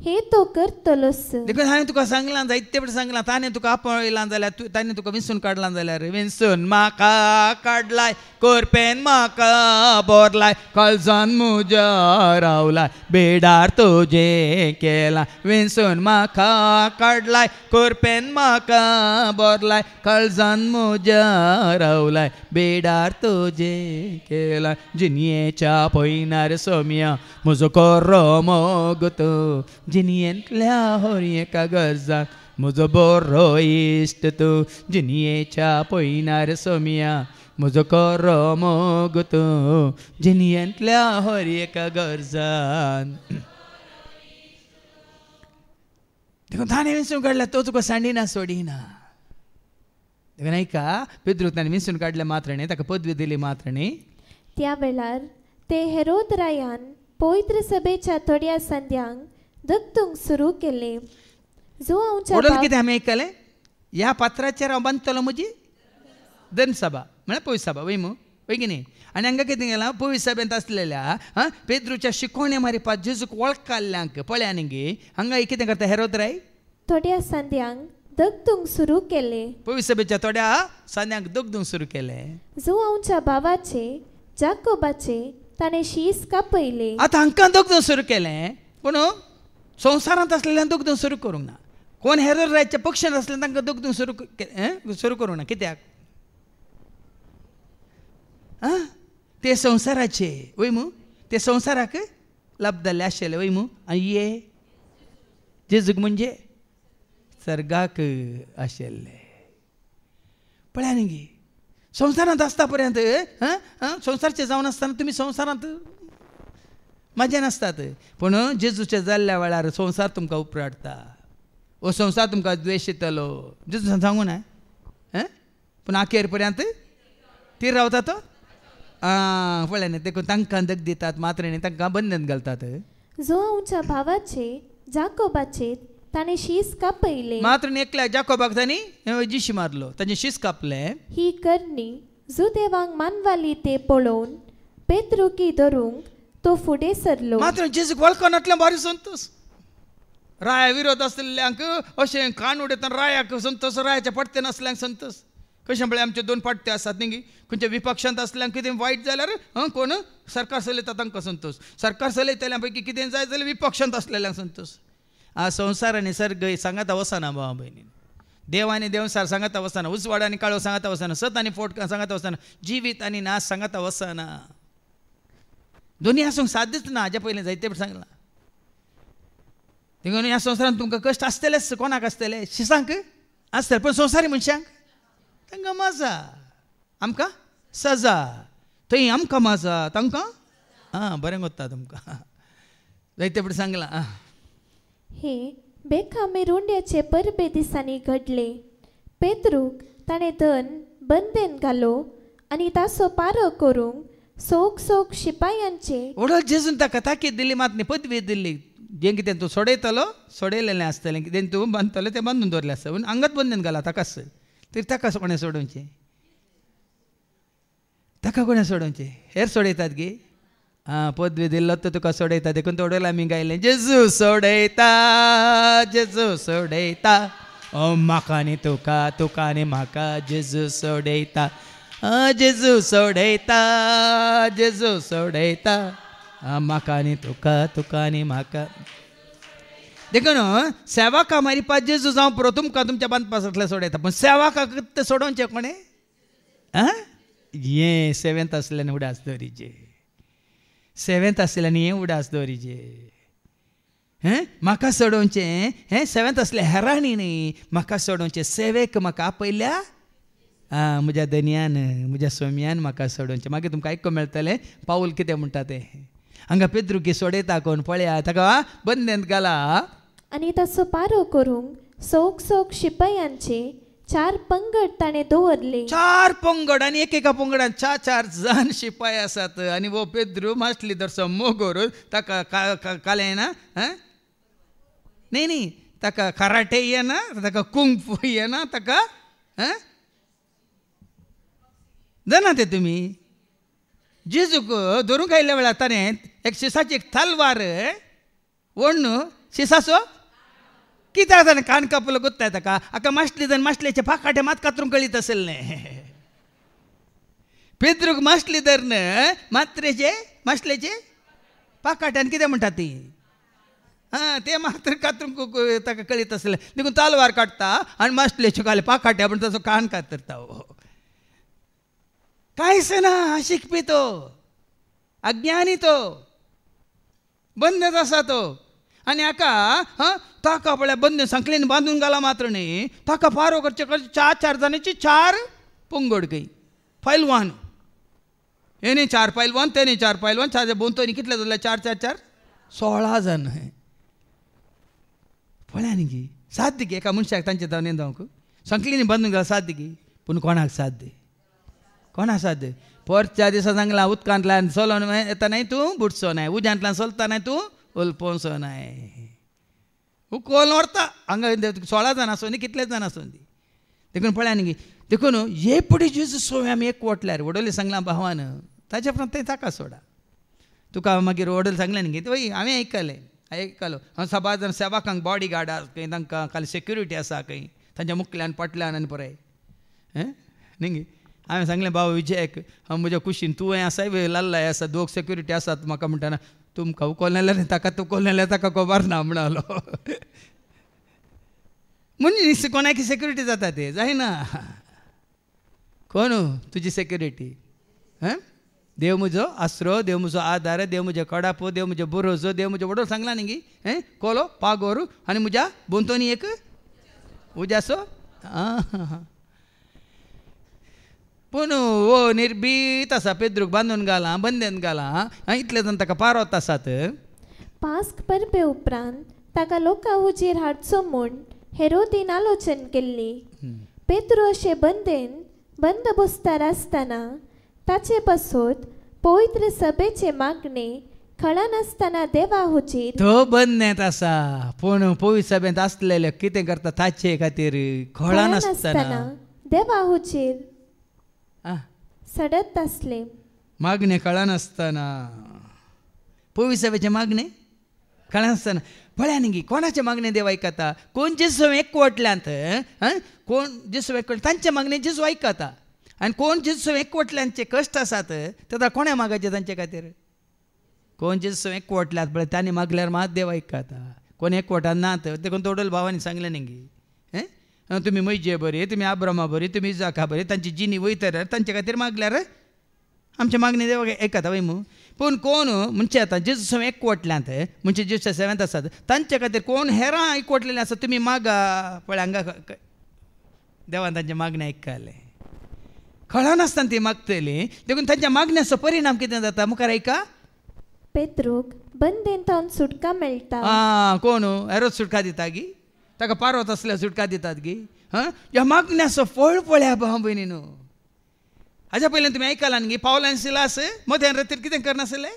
हे तो करतलोच देखून हांवें तुका सांगलां जायते फावटी सांगलां ताणें तुका आपयलां जाल्यार ताणें तुका विसरून काडलां जाल्यार विसरून म्हाका काडलाय कोरपेन म्हाका बोरलाय काळजान म्हज्या रावलाय बेडार तुजें केलां विसरून म्हाका काडलाय कोरपेन म्हाका बोरलाय काळजान म्हज्या रावलाय बेडार तुजें केलाय जिनयेच्या पयनार सोम्या म्हजो कोर्रो मोगतो जिनियेंतल्या होरयेका गरजान म्हजो बरो इश्ट तूं जिनयेच्या पयनार सोम्या म्हजो कोर्रो मोग तूं जिनयेंतल्या होरयेका गरजान देखून ताणें विसरून काडल्या तो तुका सांडिना सोडिना देखून ऐका पेद्रू ताणें विसरून काडल्या मात्रणे ताका पदवी दिली मात्रणे त्या वेळार ते हेरोद रायान पवित्र सभेच्या थोड्या संध्यांक दगदूंक सुरू केले जो हांव कितें आमी आयकलें ह्या पात्राचेर हांव बांदतलो म्हजी धर्मसभा म्हळ्यार पवित्र सभा वय मू वय की न्ही आनी हांगा कितें केलां पवित्र सभेंत आसलेल्या पेद्रूच्या शिकोवण्या मारिपाक जेजूक वळखल्ल्यांक पळया न्ही हांगा कितें करता हेरोद राय थोड्या संध्यांक दगदूंक सुरू केले पवित्र सभेच्या थोड्या संध्यांक दगदूंक सुरू केले जो हांवच्या भावाचे जाकोबाचे ताणें शीस कापयले आतां हांकां दगदूंक सुरू केलें पूण संवसारांत असलेल्यांक दगदूंक सुरू करूंक ना कोण हेरोद रायच्या पक्षांत आसले तांकां दगदूंक सुरू करूंक ना कित्याक ते संवसाराचे वय मू ते संवसाराक लाभ जाल्ले आशिल्ले वय मू आनी ये जेजूक म्हणजे सर्गाक आशिल्ले पळया न्ही संवसारांत आसता पर्यंत संवसारचे जावन आसतना तुमी संवसारांत मजा नासतात पूण जेजूचे जाल्ल्या वेळार संवसार तुमकां उपराडटा हो संवसार तुमकां द्वेशितलो जेजून सांगू ना पूण आखेर पर्यंत ती रावता तो पळय न्ही देखून तांकां दग दितात मात्रेनी तांकां बंदन घालतात जो हांवच्या भावाचे जाकोबाचे ताणें शीस कापयले मात्रेनी एकल्या जाकोबाक तांणी जिशी मारलो ताचें शीस कापलें ही करणी जो देवाक मानवाली ते पळोवन पेद्रूकी धरूंक तो फुडें सरलो मात्र जेजूक वळखनातल्यान भारी संतोश राया विरोध आसलेल्यांक अशें कान उडयतना रायाक संतोश रायाच्या पडते आसल्यांक संतोश कशें पळय आमचे 2 पाट्टे आसात न्ही खंयच्या विपक्षांत आसल्यांक कितें वायट जाल्यार कोण सरकार चलयता तांकां संतोश सरकार चलयतल्या पैकी कितें जाय जाल्यार विपक्षांत आसलेल्यांक संतोश संवसार आनी सर्ग सांगाता वचना भावा भयणी देव आनी देवसार सांगता वचना, उसवाड आनी काळो सांगता वचना, सत आनी फोट सांगता वचना, जिवीत आनी नाश सांगता वचना. दोनी आसूंक साध्यच ना. हाज्या पयलीं जायते फावटी सांगलां. देखून ह्या संवसारांत तुमकां कश्ट आसतलेच. कोणाक आसतले? शिसांक आसतले, पूण संवसारी मनशांक तांकां मजा, आमकां सजा. थंय आमकां मजा, तांकां बरें कोत्ता तुमकां. जायते फावटी सांगलां. हे बेखामे रुंड्याचे परबे दिसांनी घडले. पेद्रूक ताणें धन बंदेन घालो आनी ताचो पारो करूंक सोग शिपायांचे ओडोल जेजून ताका ताकीद दिली, मात न्ही पदवी दिल्ली. जें कितें तूं सोडयतलो सोडयलेलें आसतलें, कितें तूं बांदतलो तें बांदून दवरलें आसता. पूण आंगात बंदेन घाला ताकाच. तरी ताका कोणें सोडोवचें? ताका कोणें सोडोवचें? हेर सोडयतात गे. पदवी दिल्लो तो तुका सोडयता. देखून ओडोल आमी गायलें, जेजू सोडयता, जेजू सोडयता, म्हाका आनी तुका, तुका आनी म्हाका जेजू सोडयता, जेजू सोडयता, जेजू सोडयता, म्हाका आनी तुका, तुका आनी म्हाका. देखून सेवाका मारिपा जेजू जावं पुरो, तुमकां तुमच्या बांदपासांतले सोडयता. पूण सेवाकाक ते सोडोवचें कोणें? हें सेवेंत आसलें उडास दवरीचें. सेवेंत आसलें आनी हें उडास दवरीचें. म्हाका सोडोवचें. हें सेवेंत आसलें हेरांनी न्ही, म्हाका सोडोवचें. सेवेक म्हाका आपयल्या म्हज्या दनयान, म्हज्या सोम्यान म्हाका सोडोवचें. मागीर तुमकां आयकूंक मेळटलें पाऊल कितें म्हणटा तें. हांगा पेद्रूकी सोडयता कोण पळया, ताका बंदेंत घाला आनी ताचो पारो करूंक सोग शिपायांचे 4 पंगड ताणें दवरले. 4 पंगड आनी एकेका पंगडान 4 जाण शिपाय आसात. आनी वो पेद्रू मास्टली दर्सो मोगोर ताका कालें ना, न्ही ताका कराटे येना, ताका कुंग फू येना, ताका जाणा तें तुमी. जेजूक धरूंक आयिल्ल्या वेळार ताणें एक शिसाची एक तलवार ओडून शिसाचो कित्याक ताणें कान कापलो गुत्ताय ताका. हाका मास्टली जावन मास्टलेचे पाकाटे मात कातरूंक कळीत आसलें. पेद्रूक मास्टली धरन मास्टलेचे पाकाट्यान कितें म्हणटा ती, ते मात्र कातरूंक ताका कळीत आसलें. देखून तलवार काडटा आनी मास्टलेचे काले पाकाट्या म्हणटा ताचो कान कातरता. कांयच ना, अशिकपी तो, अज्ञानी तो, बंदच आसा तो. आनी हाका ताका पळय बंद सांखलेन बांदून घाला मात्र न्ही, ताका पारो करचे 4 जाणांची 4 पंगड खंय पैलवान. हेनी 4 पैलवान, तेनी 4 पैलवान, 4 बोंतोनी कितले जाले? 4 4 4 16 जाण. पळया न्ही गी, साध्य गे एका मनशाक तांचे धांवनेन जावंक. सांखलेनी बांदून घाला साध्य गे, पूण कोणाक साध्य? कोणा साध्य? परच्या दिसा सांगला उदकांतल्यान चलोन येता नाही तूं बुडचो नाय, उज्यांतल्यान चलता नाही तूं उलपोवचो नाय. कोल व्हरता हांगा 16 जाण आसूं दी, कितलेच जाण आसूं दी. देखून पळया न्ही, देखून हे पुढे जेजू सोय आमी एक वटल्यार वडोले सांगलां भावान, ताच्या उपरांत तें ताका सोडा. तुका मागीर वडोल सांगलें न्ही, वय हांवें आयकलो हांव 6 जाण सेवाकांक बॉडी गार्ड आसा खंय, तांकां खाली सेक्युरिटी आसा खंय तांच्या मुखल्यान पटल्यान आनी पळय न्ही. हांवें सांगलें बाबा विजयाक, हांव म्हज्या कुशीन तुवें आसाय लाल्लाय आसा, 2 सेक्युरिटी आसात म्हाका म्हणटाना तुमकां उखललें ताका तुकोललें ताका खबर ना म्हणलो. म्हणजे कोणाकी सेक्युरिटी जाता ते जायना. कोण तुजी सेक्युरिटी? देव म्हजो आसरो, देव म्हजो आदार, देव म्हजे कडापो, देव म्हजे बरोजो, देव म्हजे वडोळ सांगला न्ही कोलो पागोर आनी म्हज्या बोंतोनी एक उजासो. पूण वो निर्भीत आसा, पेद्रूक बांदून घाला, बंदेन घाला, इतले जावन ताका पारोत आसात. पास्क परबे उपरांत ताका लोकां हुजीर हाडचो म्हूण हेरोदीन आलोचन केल्ली. पेद्रू अशे बंद बसतार आसतना ताचे पासत पवित्र सभेचे मागणे खळा नासतना देवा हुजीर तो बंदेत आसा, पूण पवित्र सभेंत आसलेले कितें करता ताचे खातीर खळा नासतना देवा हुजीर सडत आसले. मागणे कळा नासतना पवित्र सभेचे मागणे कळा नासतना पळया न्ही कोणाचे मागणे देव आयकता? कोण जेजू एकवटल्यांत, कोण जेजू एकवट तांचे मागणे जेजू आयकता. आनी कोण जेजू एकवटल्यांचे कश्ट आसात तेदा कोणे मागचे तांचे खातीर? कोण जेजू एकवटल्यात पळय तांणी मागल्यार मात देव आयकता. कोण एकवटान नात, देखून तोडल भावानी सांगलें न्ही तुमी मैजे बरे, तुमी आब्रामा बरी, तुमी इजाका बरी, तांची जिनी वयतर तांचे खातीर मागल्यार आमचे मागणी देवा आयकता वय मू. पूण कोण म्हणजे आतां जेजू एकवटल्यांत म्हणजे जेजू सेवेंत आसात तांचे खातीर कोण हेरां एकवटलेले आसा तुमी मागा पळय हांगा देवान तांचे मागणी आयकले. कळनासतना ती मागतली देखून तांच्या मागण्याचो परिणाम कितें जाता मुखार आयका. पेद्रूक बंदेंतावन सुटका मेळटा. कोण हेरोद सुटका दिता गी, ताका पार्वत असल्या सुटका दितात गी. ह्या मागण्याचो फळ पळया भाव भयणीनो. हाज्या पयलीं तुमी आयकलां न्ही पावलान सिलास मध्यान रातीर कितें करनासले,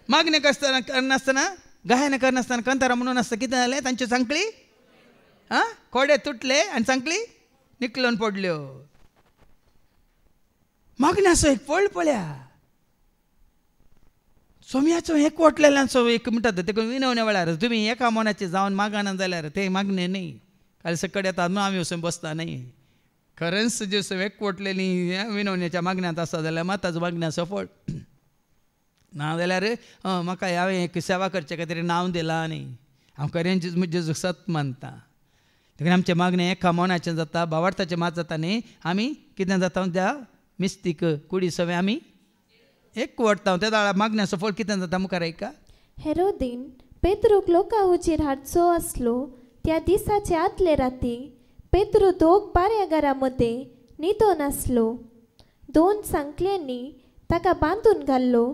मागणी करनासतना गायन करनासतना कंतारा म्हणून आसता कितें जालें तांच्यो सांकळी कोडे तुटले आनी सांकळी निकलून पडल्यो. मागण्याचो एक फळ पळया. सोम्याचो एकवटलेल्यांचो एक म्हणटात देखून विनवण्या वेळार तुमी एका मनाचे जावन मागना जाल्यार ते मागणे न्ही. काल सकड येता न्हू आमी वचून बसता न्ही. खरेंच जे एकवटलेली विनवण्याच्या मागण्यांत आसा जाल्यार मात ताजो मागण्याचो फळ ना जाल्यार म्हाका हांवें एक सेवा करचे खातीर नांव दिलां न्ही हांव खरें जेजूक सत मानता. देखून आमचें मागणें एका मनाचें जाता, भावार्थाचें मात जाता न्ही. आमी कितें जाता त्या मिस्तीक कुडी सवे आमी एकवटता. त्या दाळा मागण्याचो फळ कितें जाता मुखार आयका. हेरोदीन पेद्रूक लोकां हुजीर हाडचो आसलो त्या दिसाचे आदले राती पेद्रू दोग बाऱ्यागारामध्ये न्हिदो नासलो. 2 सांकल्यांनी ताका बांदून घाल्लो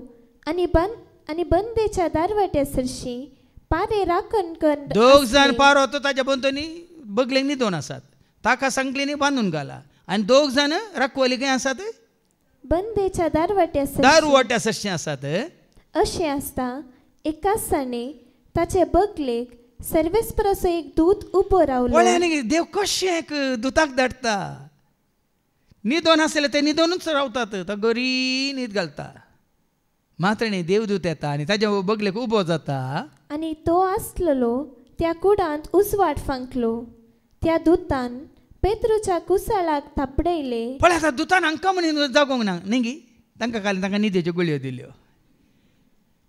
आनी बंदेच्या दारवाट्या सरशी पारे राखण कर. 2 जाण पारो तो ताच्या बंदोनी बगलेक न्हिदोन आसात, ताका सांकलींनी बांदून घाला आनी 2 जाण राखवली खंय आसात बंदेच्या दारवाट्या सरशी आसात. अशें आसता एकाच दिसांनी ताचे बगलेक सर्वेस्पराचो एक दूत उबो रावलो. देव कशें एक दुताक धाडटा. न्हिदोन आसले ते न्हिदोनूच रावतात, तो गरी न्हीद घालता. मात्र न्ही देवदूत येता आनी ताच्या बगलेक उबो जाता आनी तो आसलेलो त्या कुडांत उजवाड फांकलो. त्या दुतान पेद्रूच्या कुसाळाक थापडयले. पळय आतां दुतान हांकां म्हणून जागोंक ना न्ही गी. तांकां खाली तांकां न्हिदेच्यो गुळयो दिल्यो.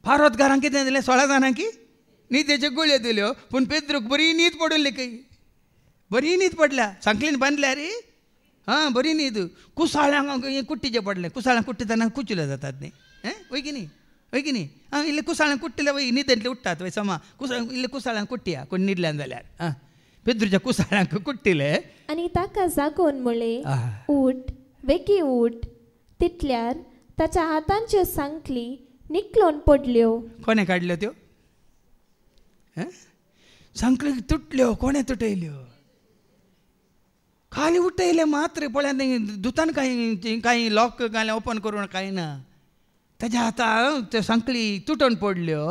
पार्वतकारांक कितें दिलें 16 जाणांक न्हिदेच्यो गुळयो दिल्यो. पूण पेद्रूक बरी न्हीद पडली खंय, बरी न्हीद पडल्या. सांकलीन बांदल्या रे बरी न्हीद. कुसाळ्यांक कुट्टीचें पडलें. कुसाळ्यांक कुट्टितना कुचिल्यो जातात न्ही वय की न्ही, वय की न्ही. इल्ले कुसाळ्यांक कुट्टिले वय न्हिदेंतले उठ्ठात वय समा इल्ले कुसाळ्यांक कुट्टिया कोण न्हिदल्यान जाल्यार. पेद्रूच्या कुसाळ्यांक कुट्टिले आनी ताका जागोवन म्हळें उठ वेगी उठ. तितल्यार ताच्या हातांच्यो सांकली निकलोन पडल्यो. कोणे काडल्यो त्यो सांकली तुटल्यो. कोणे तुटयल्यो खाली उठयले मात्र. पळय दुतान कांय लॉक घालें ओपन करून कांय ना. ताच्या हातां त्यो सांकली तुटून पडल्यो.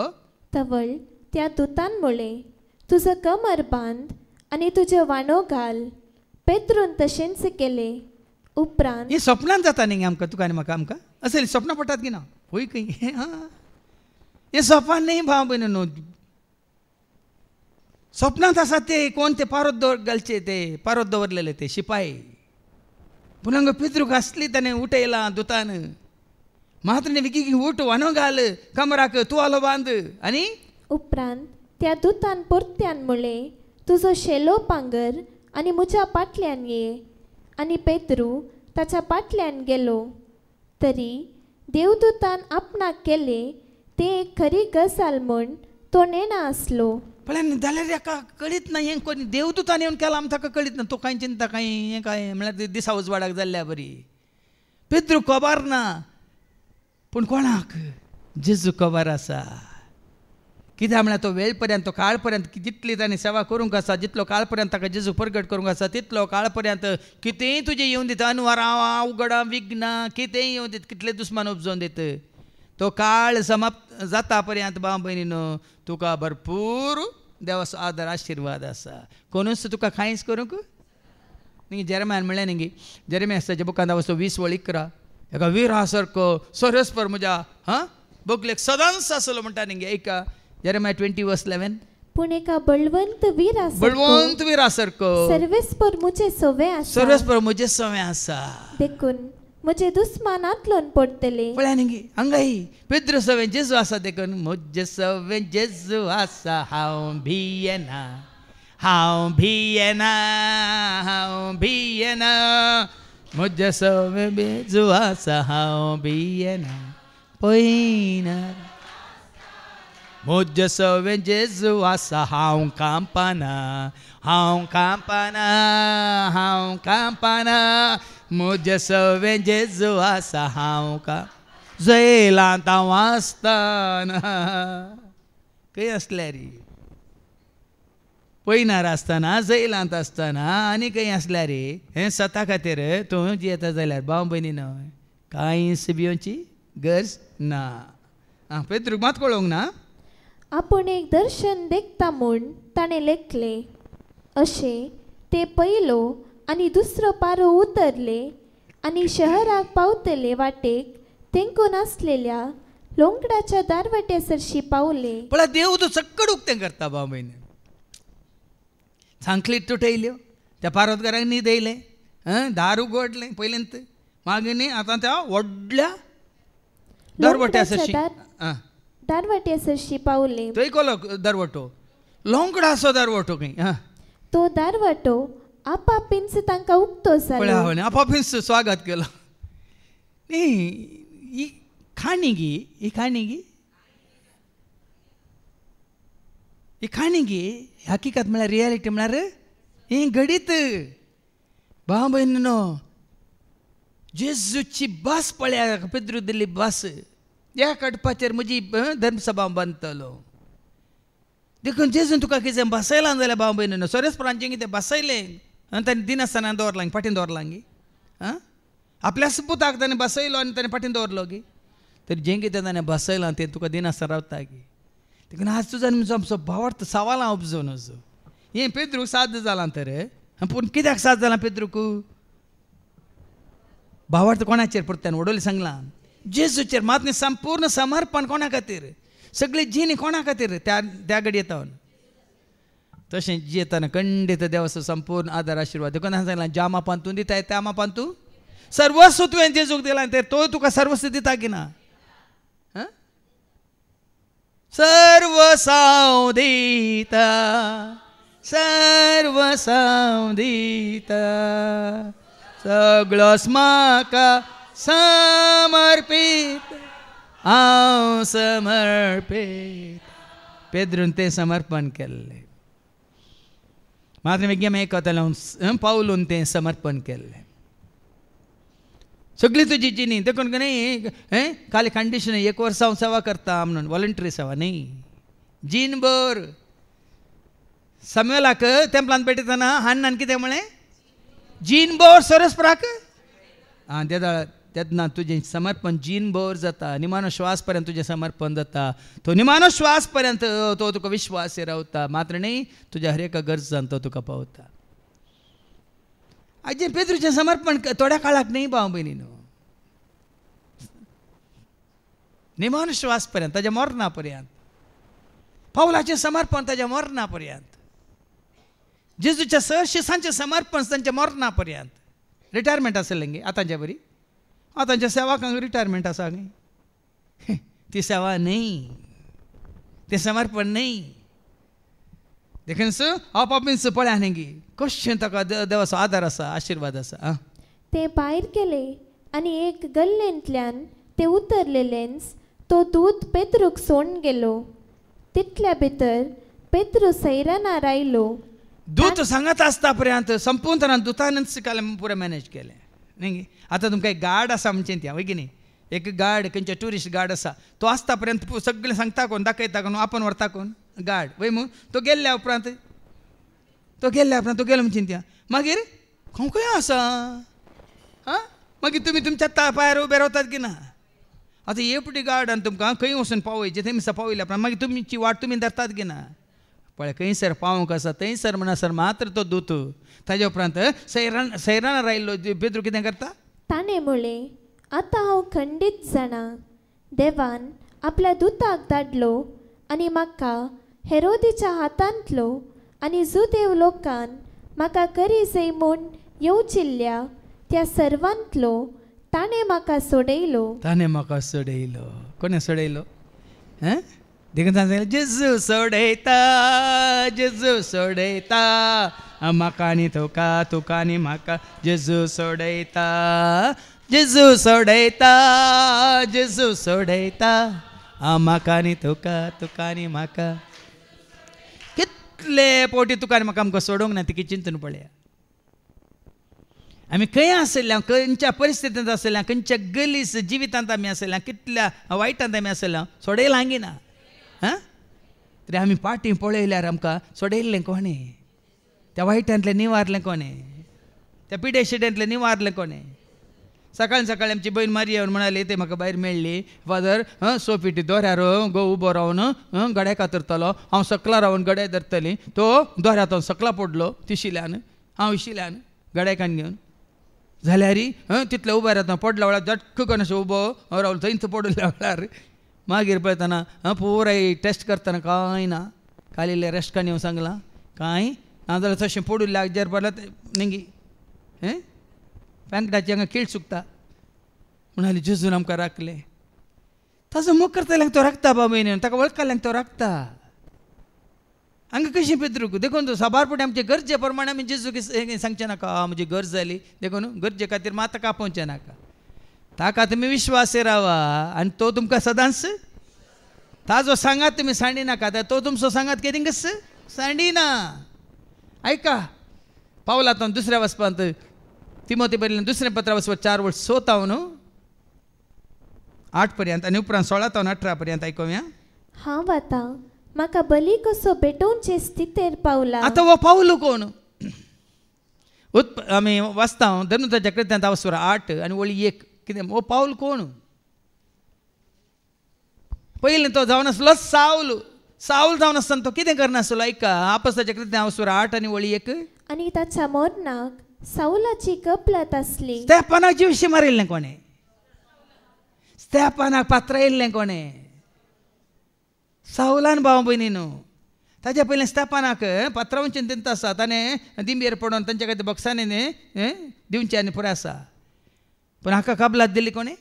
तवळ त्या दुतान म्हळें तुजो कमर बांद आनी तुज्यो वाणो घाल. पेद्रून तशेंच केलें. उपरांत हें सपनान जाता न्ही आमकां तुका आनी म्हाका आमकां असली सपनां पडटात की ना पळय खंय. हें सपन न्ही भाव भयण न्हू. सपनांत आसा ते कोण ते पारोत घालचे ते पारोत दवरलेले ते शिपाई. पूण हांगा पेद्रूक आसली ताणें उठयलां दुतान. मात्र विकी उठ वानो घाल कमराक तुवालो बांद. आनी उपरांत त्या दुतान परत्यान म्हळें तुजो शेलो पांगर आनी म्हज्या पाटल्यान ये. आनी पेद्रू ताच्या पाटल्यान गेलो. तरी देवदूतान आपणाक केलें ते एक खरी गजाल म्हूण तो नेना आसलो. पळय जाल्यार हाका कळीत ना. हें कोणी देवदूतान येवन केलां आमी ताका कळीत ना. तो कांय चिंता कांय हें कांय म्हळ्यार दिसा उजवाडाक जाल्ल्या बरी. पेद्रू खबर ना. पूण कोणाक जेजू खबर आसा. कित्याक म्हळ्यार तो वेळ पर्यंत तो काळ पर्यंत जितली ताणें सेवा करूंक आसा जितलो काळ पर्यंत ताका जेजू प्रगट करूंक आसा तितलो काळ पर्यंत कितेंय तुजें येवन दिता. अनवरां अवघडां विघ्नां कितेंय येवन दिता. कितले दुस्मान उपजोवन दिता. तो काळ समाप्त जाता पर्यंत भाव भयणीनो तुका भरपूर देवाचो आदर आशिर्वाद आसा. कोणूच तुका कांयच करूंक न्ही. जेरेम्यान म्हणलें न्ही जेरेम्याच्या बुकांत वचो 20:11 एका विरा सारको सरस्पर म्हज्या बगलेक सदांच आसलो म्हणटा न्ही. एका जेरेम्या 20:11 पूण एका बळवंत विरा सारको सर्वेस्पर म्हजे सवे आसा. सर्वेस्पर म्हजे सवे आसा. देखून म्हजे दुस्मान आतलोन पडटले. पळय न्ही हांगाय पेद्रू सवे जेजू आसा देखून म्हजे सवे जेजू आसा हांव भियेना. हांव भियेना म्हज्या सवे बेजू आसा हांव भियेना पयना म्हज्या सवे जेजू आसा हांव कांपना म्हज्या सवे जेजू आसा हांव जैलांत हांव आसतना खंय आसल्या रे पयनार आसतना जैलांत आसतना आनी खंय आसल्या रे हें स्वता खातीर तूं जियेता जाल्यार भाव भयणी न्हय कांयच भिवची गरज ना पेद्रूक मात कळोंक ना आपूण एक दर्शन देखता म्हूण ताणें लेखलें अशें ते पयलो आनी दुसरो पारो उतरले आनी शहराक पावतले वाटेक तेंकून आसलेल्या लोंगडाच्या दारवाट्या सरशी पावले पळय देव तूं सक्कड उक्तें करता भाव भयणी सांखलीत तुटयल्यो त्या पारोतकाराक न्हीद येयलें दार उगडलें पयलींत मागीर न्ही आतां त्या व्हडल्या दारवाट्या सरशी दारवाट्या सरशी पावले थंय कोलो दारवाटो लोंगडाचो दारवाटो खंय तो दारवाटो आपापींच तांकां उक्तो जालो आपापींच स्वागत केलो ही खाणी गी हकीकत म्हळ्यार रियलिटी म्हळ्यार ही घडीत भाव भयणीनो जेजूची बस पळया पेद्रू दिल्ली बस ह्या कडपाचेर म्हजी धर्मसभा बांदतलो देखून जेजून तुका कितें बसयलां जाल्यार भाव भयणीनो सोरेस्परांचें कितें बसयलें आनी ताणें दिनासतना दवरलां फाटीं दवरलां गी आपल्या सुपुताक ताणें बसयलो आनी ताणें फाटीं दवरलो गी तर जें कितें ताणें बसयलां तें तुका दिनासतना रावता गी देखून आज तुजो आनी म्हजो आमचो भावार्थ सवालां उपजोवन वचो हें पेद्रूक साद जालां तर पूण कित्याक साद जालां पेद्रूक भावार्थ कोणाचेर परत्यान वडोली सांगलां जेजूचेर मात न्ही संपूर्ण समर्पण कोणा खातीर सगळी जीण कोणा खातीर त्या घडये येतावन तशें जियेताना खंडीत देवाचो संपूर्ण आदार आशिर्वाद देखून सांगलां ज्या मापान तूं दिताय त्या मापान तूं सर्वस्व तुवें जेजूक दिलां तर तो तुका सर्वस्व दिता की ना सर्वस्व दिता सगळोच म्हाका समर्पीत हांव समर्पीत पेद्रून तें समर्पण केल्लें मात्र बेगीन एक पावलून तें समर्पण केल्लें सगळी तुजी जिणी देखून न्ही खाली कंडिशन 1 वर्स हांव सेवा करता म्हणून वॉलंटरी सेवा न्ही जीणभर समेलाक तेंपलांत पेटयतना हाण्णान कितें म्हळें जीणभर सोरेस्पराक तेन्ना तुजें समर्पण जीणभर जाता निमानो श्वास पर्यंत तुजें समर्पण जाता तो निमानो श्वास पर्यंत तो तुका विश्वास रावता मात्र न्ही तुज्या हर एका गरजान तो तुका पावता आजे पेद्रूचें समर्पण थोड्या काळाक न्ही भाव भयणीनो निमानो श्वास पर्यंत ताच्या मरणा पर्यंत पावलाचें समर्पण ताच्या मरणा पर्यंत जेजूच्या शिसांचें समर्पण तांच्या मरणा पर्यंत रिटायरमेंट आसलें गे आतांच्या बरी आतांच्या सेवाकांक रिटायरमेंट आसा गे ती सेवा न्ही तें समर्पण न्ही देखून आपापींच पळया न्ही गे कशें ताका देवाचो आदार आसा आशिर्वाद आसा ते भायर गेले आनी एक गल्लेंतल्यान ते उतरलेलेंच तो दूत पेद्रूक सोडून गेलो तितल्या भितर पेद्रू सैरानार आयलो दूत सांगत आसता पर्यंत संपूर्ण दुतानच पुरें मॅनेज केलें न्ही आतां तुमकां एक गार्ड आसा म्हणचें त्या वय की न्ही एक गार्ड खंयचे ट्युरिस्ट गार्ड आसा तो आसता पर्यंत सगळें सांगता कोण दाखयता कोण आपण व्हरता कोण गार्ड वय मू तो गेल्ल्या उपरांत तो गेलो म्हणचें त्या मागीर खंय आसा मागीर तुमी तुमच्या पांयार उबे रावतात की ना आतां एपटी गार्डान तुमकां खंय वचून पावयचें थंयसर पावयल्या उपरांत मागीर तुमची वाट तुमी धरतात की ना पळय खंयसर पावूंक आसा थंयसर म्हणसर मात्र तो दूत ताज्या उपरांत सैरानार आयिल्लो पेद्रू कितें करता ताणें म्हळें आतां हांव खंडीत जाणा देवान आपल्या दुताक धाडलो आनी म्हाका हेरोदीच्या हातांतलो आनी जुदेव लोकान म्हाका करी जय म्हूण येवचिल्ल्या त्या सर्वांतलो ताणें म्हाका सोडयलो कोणें सोडयलो देखून सांगता जेजू सोडयता जेजू सोडयता म्हाका आनी तुका तुका आनी म्हाका जेजू सोडयता जेजू सोडयता जेजू सोडयता म्हाका आनी तुका तुका आनी म्हाका. कितले पोटी तुका आनी म्हाका आमकां सोडूंक ना ती चिंतून पळया. आमी खंय आसल्या खंयच्या परिस्थितींत आसल्या खंयच्या गलीस जिवितांत आमी आसल्या कितल्या वायटांत आमी आसल्या सोडयलां हांगीना. तरी आमी पाटी पळयल्यार आमकां सोडयल्लें कोणें, त्या वायटांतलें निवारलें कोणें, त्या पिड्या शिड्यांतलें निवारलें कोणें. सकाळी सकाळी आमची बहीण मारी येवन म्हणाली ते म्हाका भायर मेळ्ळी फादर सोफिटी दोऱ्यार गो उबो रावन गड्या कातरतलो हांव सकला रावन गड्या धरतली तो दोऱ्यात सकला पडलो तिशिल्यान हांव इशिल्यान गड्याकान घेवन जाल्यार तितले उबो रावता पडल्या वेळार झटक करून अशें उबो रावलो थंयच पडल्या वेळार मागीर पळयतना पुराय टेस्ट करतना कांय ना. कालिल्ले रेस्टकान येवन सांगलां कांय नाजाल्यार तशें पडूल्ल्या हाजेर पडला नेंगी पँकटाची हांगा कीळ चुकता म्हणाली जेजून आमकां राखले. ताजो मोग करतल्यांक तो राखता बाबयन ताका वळखल्यांक तो राखता. हांगा कशें पेद्रूक देखून सबारपटी आमचे गरजे प्रमाणे आमी जेजूक सांगचें नाका म्हजी गरज जाली देखून गरजे खातीर मात कापोवचें नाका. ताका तुमी विश्वासी रावा आनी तो तुमकां सदांच ताजो सांगात तुमी सांडी नाका तो तुमचो सांगात केदींगच सांडिना. ऐका पावलां दुसऱ्या वचपांत तिमोथी बरयलें दुसरें पत्र वचप 4 वर्स 6 8 पर्यंत आनी उपरांत 16 18 पर्यंत आयकुया. हांव आतां म्हाका बली कसो भेटोवचे स्थितीर पावला. आतां हो पावलो कोण आमी वाचता धर्मताच्या कृत्यांत 8 आनी वळी 1 कितें हो पावल कोण. पयलीं तो जावन आसलो साऊल साऊल जावन आसतना तो कितें करनासलो. ऐका आपोस्ताच्या कृत्यां 8 आनी वळी 1 आनी ताच्या मरणाक साऊलाची कपलत आसली. स्तेफानाक जीवशी मारिल्लें कोणें स्तेफानाक पात्रायिल्लें कोणें साऊलान भाव भयणी न्हू. ताच्या पयलीं स्तेफानाक पात्रांवचें तेंत आसा ताणें दिंबेर पडोवन तांच्या खातीर बक्षांनी दिवचें आनी पुराय आसा. पूण हाका कबलात दिली कोणें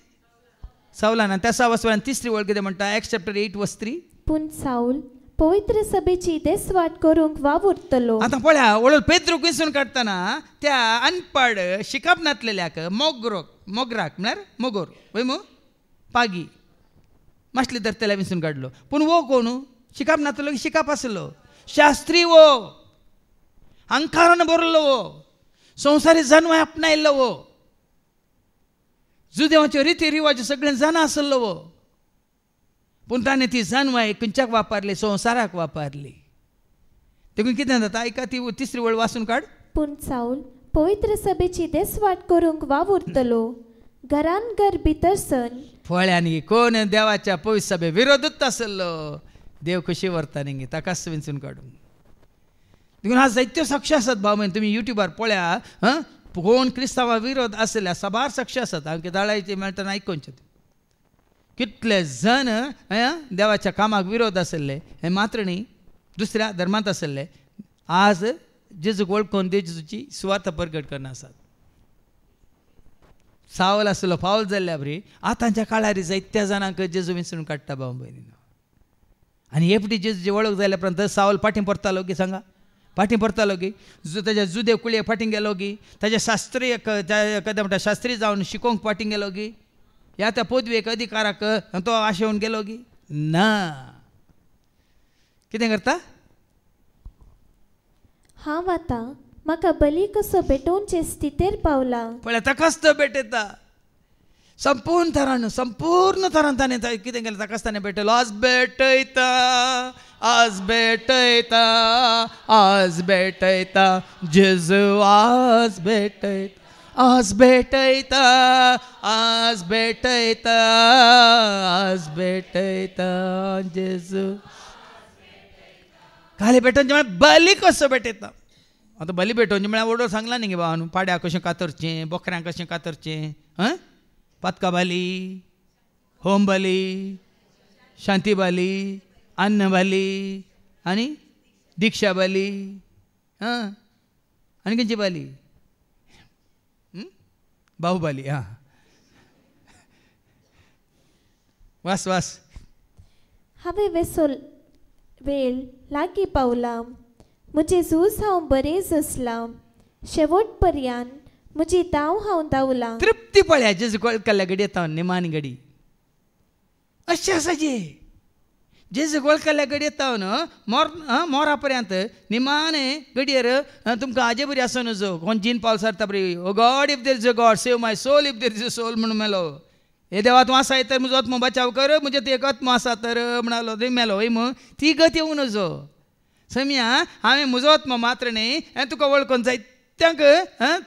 साऊलान. आनी त्या वचपान तिसरी वळ कितें म्हणटा Acts chapter 8 verse 3 पूण साऊल पवित्र सभेची देसवाट करूंक वावुरतलो. आतां पळया वळून पेद्रूक विसरून काडटना त्या अनपड शिकप नासलेल्याक मोगराक म्हळ्यार मोगोर वय मो पागी मासली धरतल्या विसरून काडलो. पूण वो कोण शिकप नासलो की शिकप आसलो शास्त्री वो अंकारान बरलो वो संवसारी जन्म आपणायल्लो वो जुदेवाच्यो रिती रिवाज सगळें जाणा आसलो वो. पूण ताणें ती जानवाय खंयच्याक वापरली संवसाराक वापरली. देखून कितें जाता ऐका ती तिसरी वळ वाचून काड. पूण साऊल पवित्र सभेची देसवाट करूंक वावुरतलो घरान घर भितर सन. फळ्यांनी कोण देवाच्या पवित्र सभे विरोधूच आसलो देव कशी व्हरता न्ही ताकाच विंचून काडूंक. देखून आज जायत्यो साक्षी आसात भाव म्हण तुमी युट्यूबार पळया कोण क्रिस्तांवा विरोध आसल्या सबार साक्षी आसात. हांव धाडायचे मेळटना आयकोनचे कितले जण देवाच्या कामाक विरोध आसले हे मात्र न्ही दुसऱ्या धर्मांत आसले आज जेजूक वळखून जेजूची सुवार्थ प्रगट करना आसात. सावल आसलो पावल जाल्ल्या बरी आतांच्या काळार जायत्या जाणांक जेजू विसरून काडटा भाव भयणीनो. आनी हेपटी जेजूची वळख जाल्या उपरांत सावल फाटीं परतालो की सांगा फाटीं परतालो की ताच्या जुदे कुळये फाटीं गेलो की ताच्या शास्त्रीय कदें म्हणटा शास्त्री जावन शिकोवंक फाटीं गेलो की या त्या पदवेक अधिकाराक तो आशेवन गेलो की ना. कितें करता हांव आतां म्हाका बली कसो भेटोवचे स्थितीर पावला. पळय ताकाच तो भेटयता संपूर्ण तरान ताणें कितें केलें ताकाच ताणें भेटयलो. आज भेटयता आज भेटयता आज भेटयता जेजू आज भेटयता आज भेटयता आज भेटयता आज भेटयता जेजू. खाली भेटोवचें म्हळ्यार बली कसो भेटयता. आतां बली भेटोवचें म्हळ्यार ऑर्डर सांगला न्ही गे भावान पाड्याक कशें कातरचें बोकऱ्यांक कशें कातरचें पातका बाली होम बाली शांती बाली अन्न बाली आनी दिक्षा बाली आनी खंयची बाली बाहुबाली वास वास. हांवें वेळ लागीं पावला. म्हजें झूज हांव बरें झुजलां. शेवट पर्यंत म्हजी दाव हांव धांवलां. तृप्ती पळया जेजू वळखल्या घडी येता निमाणी घडी अशें आसा जेजू वळखल्या घडी येता न्हू मोरा पर्यंत निमाणे घडयेर तुमकां हाजे बरी आसूं नजो कोण जीन पावल सारता बरी O God if there is a God save my soul if there is a soul म्हणून मेलो. हे देवा तूं आसा तर म्हजो आत्मो बचाव कर म्हजे ते एक आत्मो आसा तर म्हणालो ते मेलो मग ती गत येवं नजो. सम्या हांवें म्हजो आत्मो मात्र न्ही तुका वळखून जायत्यांक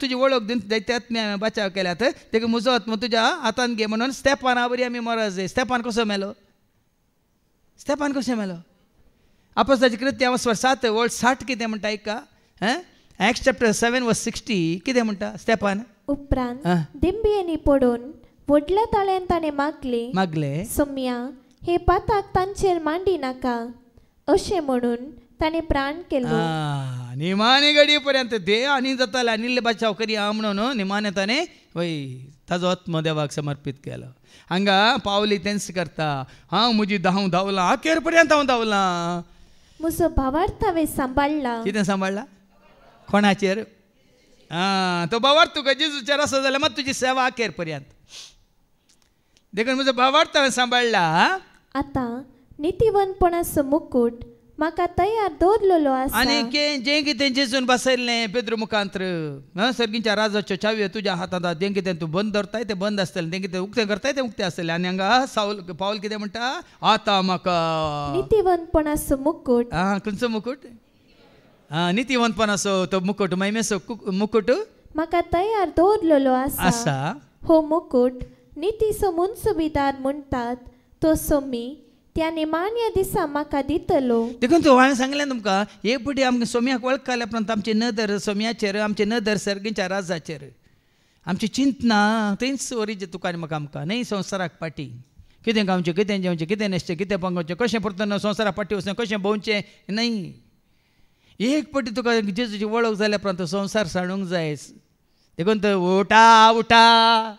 तुजी वळख दिवन जायते आत्मे हांवें बचाव केल्यात देखून म्हजो आत्मो तुज्या हातान घे म्हणून स्तेफाना बरी आमी मरज जाय. स्तेफान कसो मेलो? स्तेफान कशें मेलो? अपोस्तलांची कृत्यां 7:60 कितें म्हणटा ऐका. Acts chapter 7:60 कितें म्हणटा स्तेफान? उपरांत दिंबयेनी पडून व्हडल्या ताळ्यान ताणें मागले सम्या हे पाताक तांचेर मांडी नाका अशें म्हणून ताणें प्राण केलो. निमाणे घडी पर्यंत दे आनी जाताले आनी बचाव करी म्हणून निमाणे ताणें वय ताजो आत्मो देवाक समर्पीत केलो. हांगा पावली तेंच करता हांव म्हजी धांवलां अखेर पर्यंत हांव धांवलां. म्हजो भावार्थ हांवें सांबाळला. कितें सांबाळला? कोणाचेर? तो भावार्थ तुका जेजूचेर आसा जाल्यार मात तुजी सेवा अखेर पर्यंत. देखून म्हजो भावार्थ हांवें सांबाळला. आतां नितीवंतपणाचो मुकूट म्हाका तयार दवरलेलो आसा. आनी जें कितें जेजून बसयल्लें पेद्रू मुखांतर सर्गीच्या राजाच्यो चावयो तुज्या हातांत जें कितें तूं बंद धरताय तें बंद आसतलें जें कितें उक्तें करताय तें उक्तें आसतलें. आनी हांगा पावल कितें म्हणटा? आतां म्हाका नितीवंतपणाचो मुकूट. खंयचो मुकूट? नितीवंतपणाचो तो मुकूट महिमेचो मुकूट म्हाका तयार दवरलेलो आसा. हो मुकूट नितीचो मुन्सुबीदार म्हणटात तो सोमी त्या निमाण्या दिसा म्हाका दितलो. देखून तो हांवें सांगलें तुमकां एक पटी आमकां सोम्याक वळखल्या उपरांत आमची नदर सोम्याचेर आमची नदर सर्गीच्या राजाचेर आमची चिंतना थंयच ओरिजे तुका आनी म्हाका आमकां न्ही संवसाराक पाटी कितें गावचें कितें जेवचें कितें न्हेसचें कितें पंगोवचें कशें परतून संवसाराक पाटी वचचें कशें भोंवचें न्ही. एक पटी तुका जेजूची वळख जाल्या उपरांत संवसार साडूंक जाय. देखून तो उठा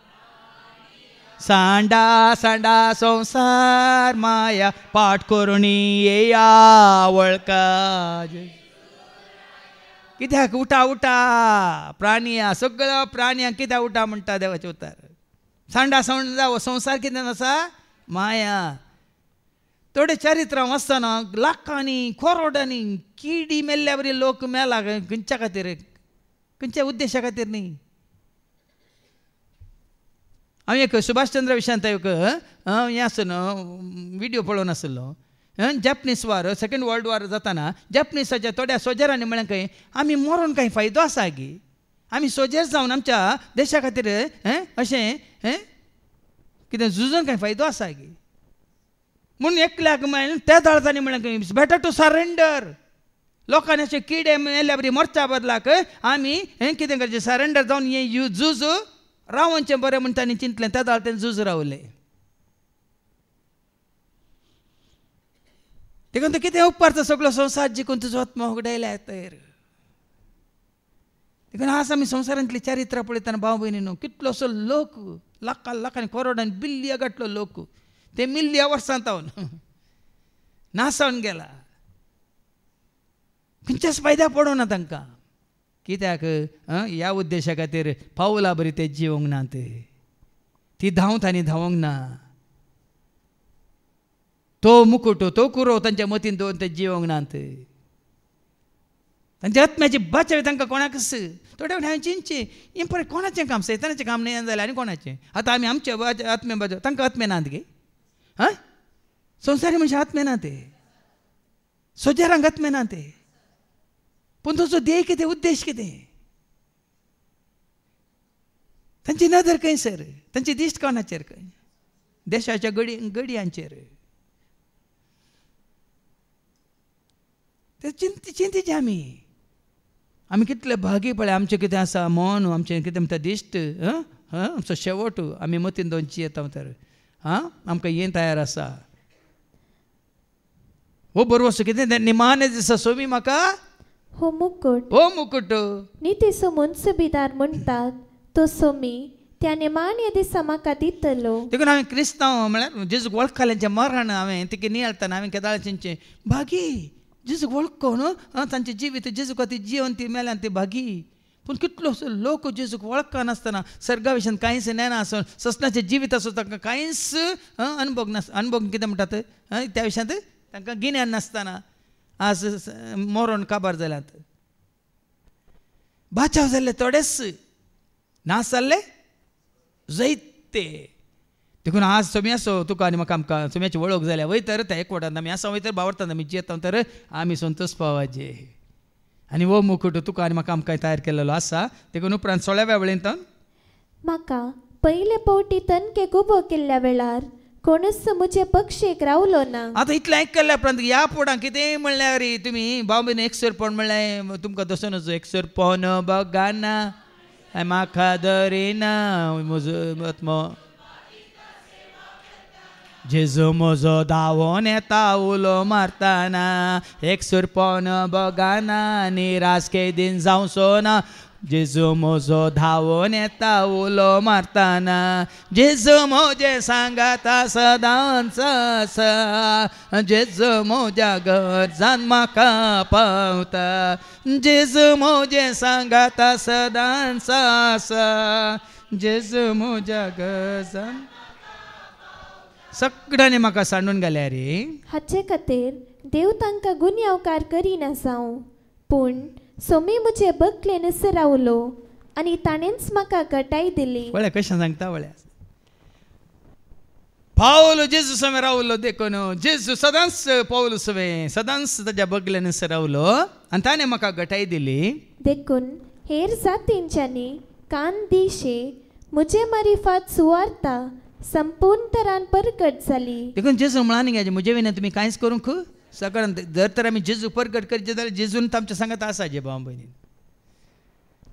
सांडा सांडा संसार माया पाठ करुणी येया वळखा. कित्याक उठा प्राणिया सगळ्या प्राण्यांक कित्याक उठा म्हणटा देवाचे उतार. सांडा सांड जावं संसार कितें आसा? माया. थोडे चरित्रां वाचतना लाखांनी करोडांनी किडी मेल्ल्या बरी लोक मेला खंयच्या खातीर खंयच्या उद्देशा खातीर न्ही. हांवें एक सुभाषचंद्र विशांत एक हें आसलो विडियो पळोवन आसलो. जॅपनीज वार सेकंड वर्ल्ड वॉर जाताना जॅपनीसाच्या थोड्या सोजरांनी म्हळें खंय आमी मरून कांय फायदो आसा गे. आमी सोजेर जावन आमच्या देशा खातीर अशें कितें झुजून कांय फायदो आसा गे म्हणून एकल्याक म्हळें त्या दळांनी म्हळें खंय बेटर टू सरेंडर. लोकांनी अशे किडे मेल्ल्या बरी मरच्या बदलाक आमी कितें करचें सरेंडर जावन हें झूज रावचें बरें म्हण तांणी चिंतलें. त्या दाळ तें झूज रावलें. देखून कितें उपकारचो सगळो संवसार जिखून तुजो आत्मा उगडायल्या तर. देखून आज आमी संवसारांतली चरित्रां पळयतना भाव भयणीनो कितलोसो लोक लाखांनी करोडांनी बिलिया गाठलो लोक ते मिलिया वर्सांत जावन नासावन गेला. खंयच्याच फायद्या पडोना तांकां. कित्याक ह्या उद्देशा खातीर पावला बरी ते जिवंक नात. ती धांवतांनी धांवंक ना. तो मुकुट तो कुरो तांच्या मतीन दवरून ते जिवंक नात. तांच्या आत्म्याची बचाव तांकां कोणाकच. थोड्या वेळ हांवें चिंतचें हें पळय कोणाचें काम सैतानाचें काम न्ही जाल्यार आनी कोणाचें. आतां आमी आमचे आत्मे बचाव तांकां आत्मे नात गे. संवसारी मनशां आत्मे ना ते. सोजेरांक आत्मे ना ते. पूण तुजो ध्येय कितें उद्देश कितें. तांची नदर खंयसर तांची दिश्ट कोणाचेर खंय देशाच्या गडयांचेर. ते चिंतीचे आमी कितले भागी पळय आमचें कितें आसा मन आमचें कितें म्हणटा दिश्ट आमचो शेवट आमी मतीन दोनची येता तर आमकां हें तयार आसा. हो बरो वस्तू कितें निमाणे दिसा सोमी म्हाका हो मुकुट नितीचो मुन्सुबीदार म्हणटात तो सोमी त्या निमाण्या दिसा म्हाका दितलो. देखून हांवें क्रिस्तांव म्हळ्यार जेजूक वळखलेंचें मरण हांवें तिका नियाळतना हांवें केदाळचें भागी जेजूक वळखून तांचें जिवीत जेजू खातीर जिवन ती मेल्यान ती भागी. पूण कितलो लोक जेजूक वळखा नासतना सर्गा विशयान कांयच नेना आसून ससनाचें जिवीत आसूं तांकां कांयच अनुभव कितें म्हणटात त्या विशयांत तांकां गिन्यान नासतना आज मरण काबार जाल्यात. बाचाव जाल्ले थोडेच नास जाल्ले जायते. देखून आज तुमी आसो तुका आनी म्हाका आमकां तुमची वळख जाल्या वयतर त्या एकवटांत आमी आसा वयतर बावरतात आमी जियेता तर आमी संतोश पावाचे. आनी वो मुकुट तुका आनी म्हाका आमकां तयार केल्लो आसा. देखून उपरांत 16व्या वेळेंत म्हाका पयले पावटी तनके गुबो केल्ल्या वेळार कोणूच म्हजे पक्षेक रावलो ना. आतां इतलें आयकल्ल्या उपरांत ह्या पोडां कितें म्हणल्यार तुमी बाबीन एकसर पोवन म्हणलें तुमकां तसो नजो एकसर पोवन बगाना म्हाका दरिना म्हजो आत्मो जेजू म्हजो धांवोन येता उलो मारतना एकसर पोवन बगाना निराश केदीन जावचो ना. जेजू म्हजो धांवोन येता उलो मारतना जेजू म्हजे सांगाता सदांच आसा जेजू म्हज्या गरजान म्हाका पावता जेजू म्हजे सांगाता सदांच आसा जेजू म्हज्या गरजान सगळ्यांनी म्हाका सांडून घाल्या रे. हाचे खातीर देव तांकां गुन्यांवकार करिना जावं पूण सोमी म्हजे बकलेनच रावलो आनी ताणेंच म्हाका घटाय दिली. वळ्या कशें सांगता वळ्या पावलो जेजू समें रावलो देखून जेजू सदांच पावलो समें सदांच ताच्या बगलेनच रावलो आनी ताणें म्हाका घटाय दिली. देखून हेर जातींच्यांनी कान दिशे म्हजे मारिफात सुवार्ता संपूर्ण तरान परगट जाली. देखून जेजू म्हणान घ्यायचे म्हजे विना तुमी कांयच करूंक सकाळांत जर तर आमी जेजू परगट करचे जाल्यार जेजून आमच्या सांगात आसा जे भाव भयणी.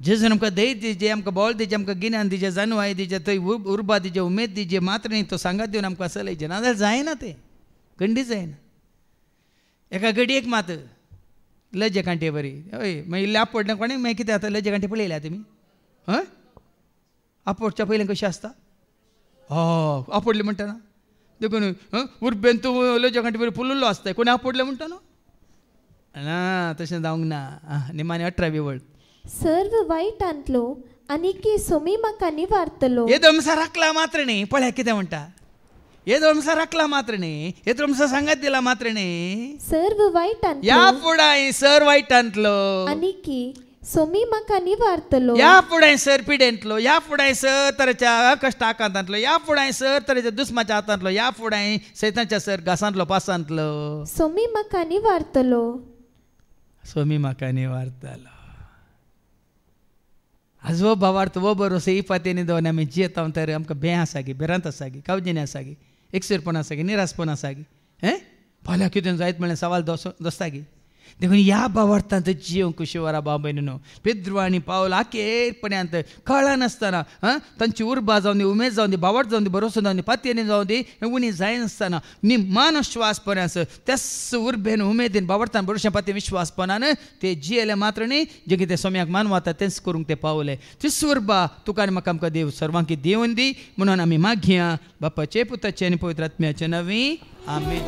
जेजून आमकां धैर्य दिजे आमकां बोल दिजे आमकां गिन्यान दिजे जाणवाय दिजे थंय उर्बा दिजे उमेद दिजे मात्र न्ही तो सांगात दिवन आमकां चलयचे नाजाल्यार जायना तें खंडी जायना. एका घडयेक मात लजे कांटे बरी हय मागीर इल्लें आपडलें कोणें मागीर कितें जाता लजे कांटे पळयल्या तुमी हय आपडच्या पयलें कशें आसता आपडलें म्हणटा देखून उर्बेन तूं लजे कांटे बरी पुल्लो आसता कोणी आपडलें म्हणटा न्हू ना तशें जावंक ना. निमाणे 18वी वळ सर्व वायटांतलो आनीकी सोमी म्हाका निवारतलो. येदो अमसा राखला मात्र न्ही पळय कितें म्हणटा येदो अमसा राखला मात्र न्ही येदो अमसा सांगात दिला मात्र न्ही सर्व वायटांतलो या फुडाय सर वायटांतलो आनीकी सोमी म्हाका निवारतलो. या फुडाय सर पिडेंतलो या फुडाय सर तरेच्या कश्ट आकांतांतलो या फुडाय सर तरेच्या दुस्माच्या हातांतलो या फुडाय सैतांच्या सर घासांतलो पासांतलो सोमी म्हाका निवारतलो. सोमी म्हाका निवारतलो. आज वो भावार्थ वो भरोसे ही पातेनी दोन आमी जियेता तर आमकां भंय आसा गी भिरांत आसा गी कावजिनी आसा गी एकसरपण आसा गी निरासपण आसा गी फाल्यां कितें जायत म्हणल्यार सवाल दोस्ता गी. देखून ह्या भावार्थांत जियोंक शिवरा बाबयन न्हू पेद्रू आनी पावल आखेरपर्यंत कळा नासतना तांची उर्बा जावन दी उमेद जावन दी भावार्थ जावन दी भरोसो जावन दी पातयेनी जावन दी उणी जायनासतना निमान श्वास पर्यंत त्याच उर्बेन उमेदीन भावार्थान भरोशा पातये विश्वासपणान ते जियेले मात्र न्ही जे कितें सोम्याक मानवता तेंच करूंक ते पावले. तीच उर्बा तुका आनी म्हाका आमकां देव सर्वांकी देवन दी म्हणून आमी मागया बापाचे पुताचे आनी पवित्र आत्म्याचे नवी आमीन.